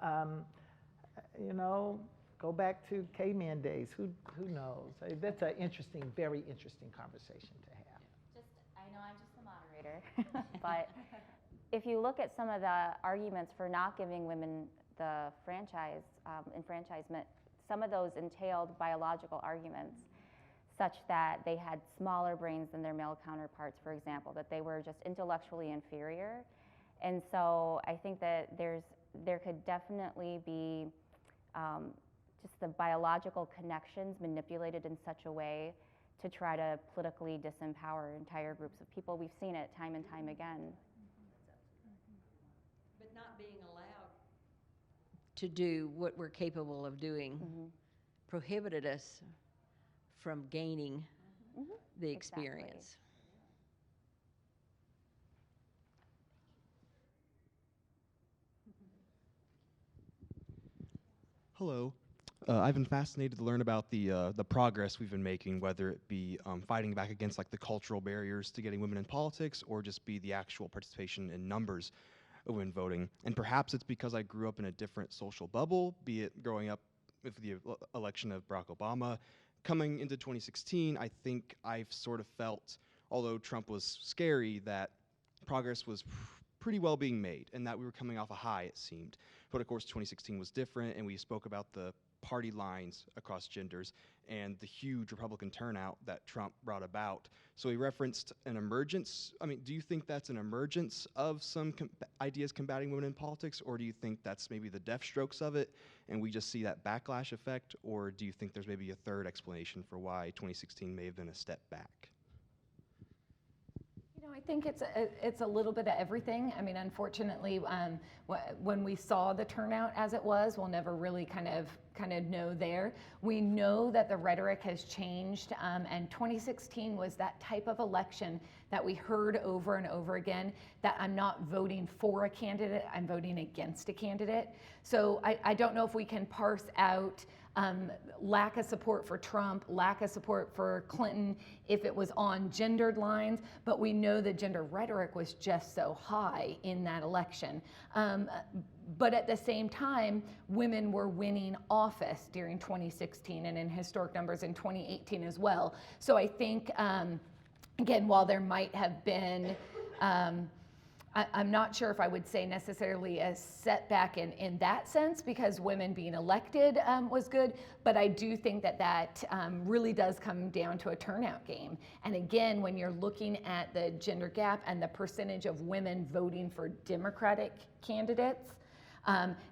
You know, go back to caveman days. Who knows? That's an interesting, very interesting conversation to have. I know I'm just the moderator, but if you look at some of the arguments for not giving women the franchise, enfranchisement, some of those entailed biological arguments, such that they had smaller brains than their male counterparts, for example, that they were just intellectually inferior. And so I think that there could definitely be just the biological connections manipulated in such a way to try to politically disempower entire groups of people. We've seen it time and time again. But not being allowed to do what we're capable of doing prohibited us from gaining the experience. Exactly. Hello. I've been fascinated to learn about the progress we've been making, whether it be fighting back against like the cultural barriers to getting women in politics, or just be the actual participation in numbers of women voting. And perhaps it's because I grew up in a different social bubble, be it growing up with the election of Barack Obama. Coming into 2016, I think I've sort of felt, although Trump was scary, that progress was pretty well being made, and that we were coming off a high, it seemed. But of course, 2016 was different, and we spoke about the party lines across genders and the huge Republican turnout that Trump brought about. So he referenced an emergence. I mean, do you think that's an emergence of some ideas combating women in politics, or do you think that's maybe the death strokes of it and we just see that backlash effect, or do you think there's maybe a third explanation for why 2016 may have been a step back? You know, I think it's a little bit of everything. I mean, unfortunately, when we saw the turnout as it was, we'll never really kind of know there. We know that the rhetoric has changed, and 2016 was that type of election that we heard over and over again, that I'm not voting for a candidate, I'm voting against a candidate. So I don't know if we can parse out lack of support for Trump, lack of support for Clinton, if it was on gendered lines, but we know the gender rhetoric was just so high in that election. But at the same time, women were winning office during 2016 and in historic numbers in 2018 as well. So I think, again, while there might have been, I'm not sure if I would say necessarily a setback in that sense, because women being elected was good, but I do think that really does come down to a turnout game. And again, when you're looking at the gender gap and the percentage of women voting for Democratic candidates,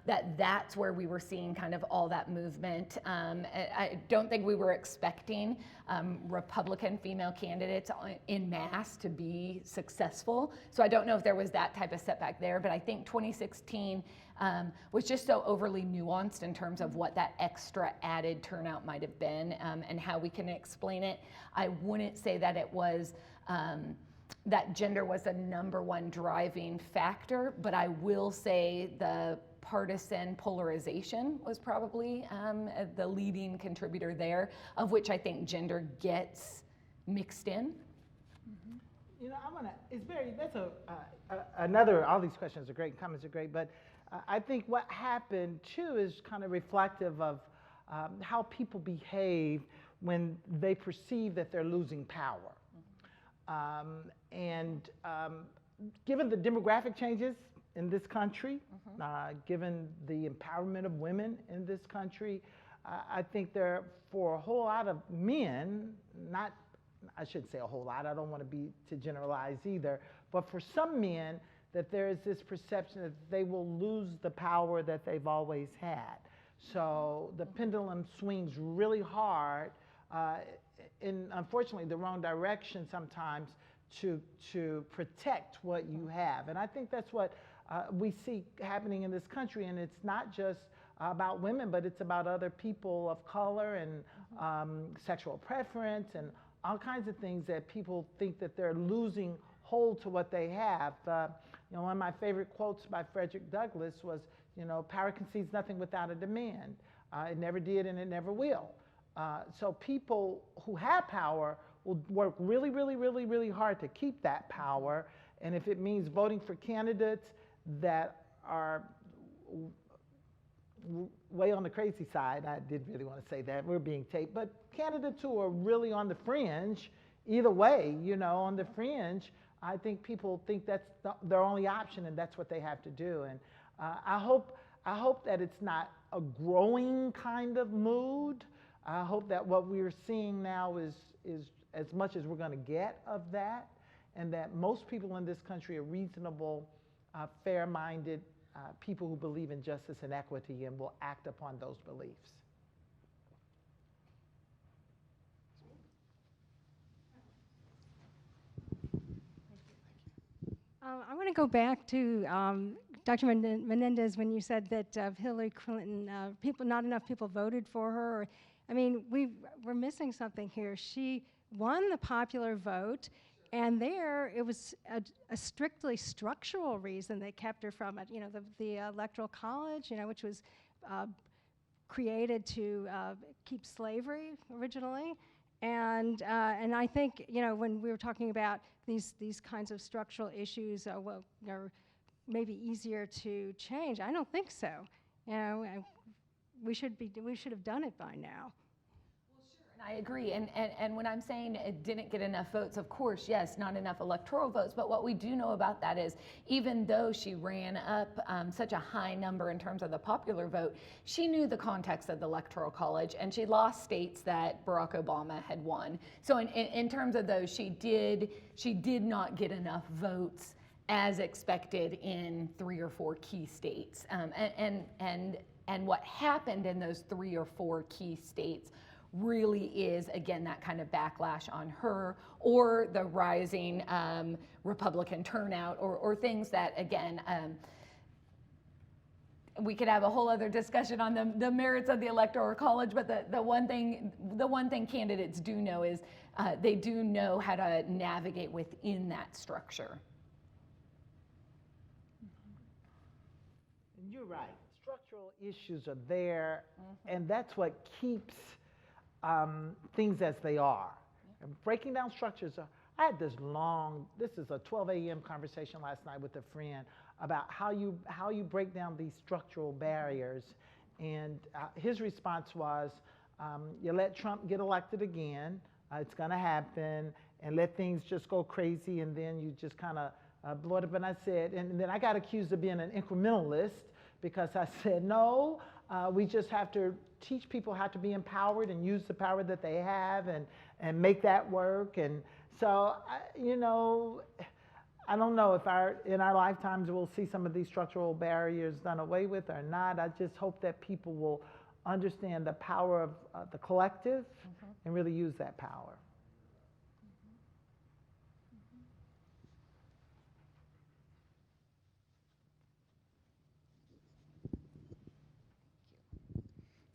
that's where we were seeing kind of all that movement. I don't think we were expecting Republican female candidates in masse to be successful. So I don't know if there was that type of setback there, but I think 2016 was just so overly nuanced in terms of what that extra added turnout might have been, and how we can explain it. I wouldn't say that it was that gender was the #1 driving factor, but I will say the partisan polarization was probably the leading contributor there, of which I think gender gets mixed in. You know, another, all these questions are great, comments are great, but I think what happened too is kind of reflective of how people behave when they perceive that they're losing power. Given the demographic changes in this country, given the empowerment of women in this country, I think for a whole lot of men, I should say a whole lot, I don't want to generalize either, but for some men, that there is this perception that they will lose the power that they've always had. So the pendulum swings really hard in, unfortunately, the wrong direction sometimes to protect what you have. And I think that's what we see happening in this country, and it's not just about women, but it's about other people of color and sexual preference and all kinds of things that people think that they're losing hold to what they have. One of my favorite quotes by Frederick Douglass was, power concedes nothing without a demand. It never did and it never will. So people who have power will work really, really, really, really hard to keep that power. And if it means voting for candidates that are way on the crazy side, I did really want to say that, we're being taped, but candidates who are really on the fringe, either way, on the fringe, I think people think that's their only option and that's what they have to do. And I hope that it's not a growing kind of mood. I hope that what we're seeing now is as much as we're going to get of that, and that most people in this country are reasonable, fair-minded people who believe in justice and equity and will act upon those beliefs. I want to go back to Dr. Mendez when you said that Hillary Clinton, not enough people voted for her. I mean, we're missing something here. She won the popular vote, and there it was a strictly structural reason that kept her from it. The Electoral College, which was created to keep slavery originally. And I think, when we were talking about these kinds of structural issues, are maybe easier to change. I don't think so. We should have done it by now. I agree, and when I'm saying it didn't get enough votes, of course, yes, not enough electoral votes, but what we do know about that is even though she ran up such a high number in terms of the popular vote, she knew the context of the Electoral College, and she lost states that Barack Obama had won. So in terms of those, she did not get enough votes as expected in 3 or 4 key states. And what happened in those 3 or 4 key states really is, again, that kind of backlash on her, or the rising Republican turnout, or things that, again, we could have a whole other discussion on the merits of the Electoral College, but the one thing candidates do know is they do know how to navigate within that structure. You're right. Structural issues are there, and that's what keeps things as they are. And breaking down structures. I had this is a 12 a.m. conversation last night with a friend about how you break down these structural barriers. And his response was, you let Trump get elected again, it's going to happen, and let things just go crazy, and then you just kind of blow it up. And I said, and then I got accused of being an incrementalist, because I said, no, we just have to teach people how to be empowered and use the power that they have and make that work. And so, I don't know if in our lifetimes we'll see some of these structural barriers done away with or not. I just hope that people will understand the power of the collective and really use that power.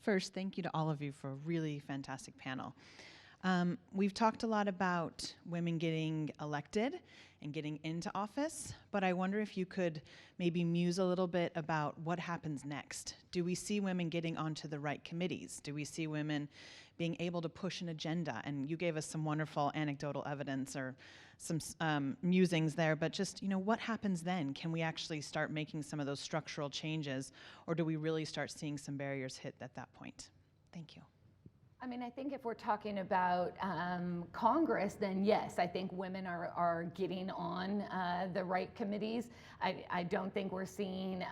First, thank you to all of you for a really fantastic panel. We've talked a lot about women getting elected and getting into office, but I wonder if you could maybe muse a little bit about what happens next. Do we see women getting onto the right committees? Do we see women being able to push an agenda? And you gave us some wonderful anecdotal evidence or some musings there, but just, what happens then? Can we actually start making some of those structural changes, or do we really start seeing some barriers hit at that point? Thank you. I mean, I think if we're talking about Congress, then yes, I think women are getting on the right committees. I don't think we're seeing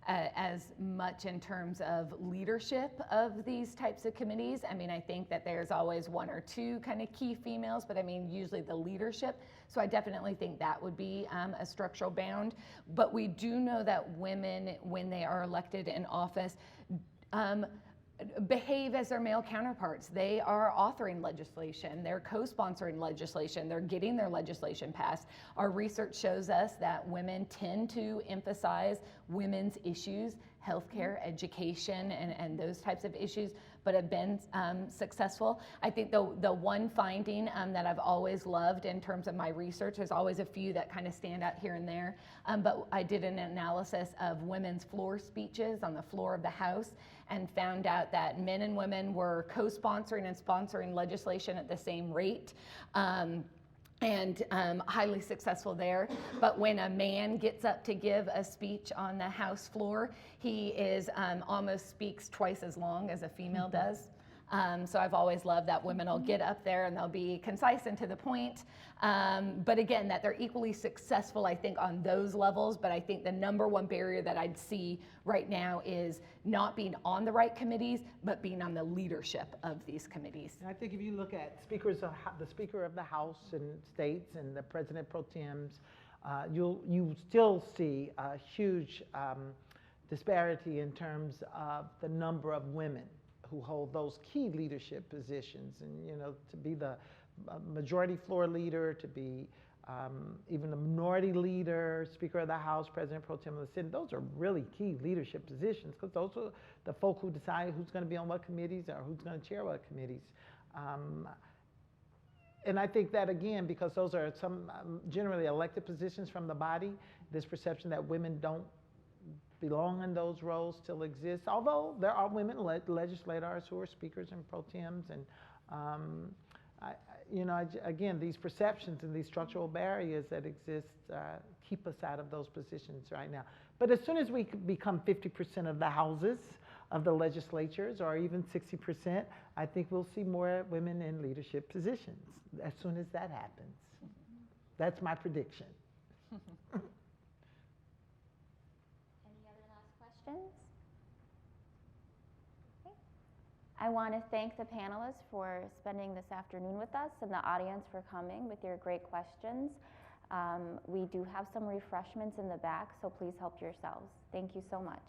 as much in terms of leadership of these types of committees. I mean, I think that there's always one or two kind of key females, but I mean, usually the leadership. So I definitely think that would be a structural bound. But we do know that women, when they are elected in office, behave as their male counterparts. They are authoring legislation, they're co-sponsoring legislation, they're getting their legislation passed. Our research shows us that women tend to emphasize women's issues, healthcare, education, and those types of issues, but have been successful. I think the one finding that I've always loved in terms of my research, there's always a few that kind of stand out here and there, but I did an analysis of women's floor speeches on the floor of the House and found out that men and women were co-sponsoring and sponsoring legislation at the same rate. And highly successful there. But when a man gets up to give a speech on the House floor, he is almost speaks twice as long as a female does. So I've always loved that women will get up there and they'll be concise and to the point. But again, that they're equally successful, I think, on those levels. But I think the number one barrier that I'd see right now is not being on the right committees, but being on the leadership of these committees. And I think if you look at the Speaker of the House in states and the President Pro Tems, you still see a huge disparity in terms of the number of women who hold those key leadership positions, and to be the majority floor leader, to be even the minority leader, Speaker of the House, President Pro Tem of the Senate. Those are really key leadership positions because those are the folk who decide who's going to be on what committees or who's going to chair what committees. And I think that, again, because those are some generally elected positions from the body, this perception that women don't belong in those roles still exists, although there are women legislators who are speakers and pro tems, and again, these perceptions and these structural barriers that exist keep us out of those positions right now. But as soon as we become 50% of the houses of the legislatures, or even 60%, I think we'll see more women in leadership positions as soon as that happens. That's my prediction. Questions? Okay. I want to thank the panelists for spending this afternoon with us and the audience for coming with your great questions. We do have some refreshments in the back, so please help yourselves. Thank you so much.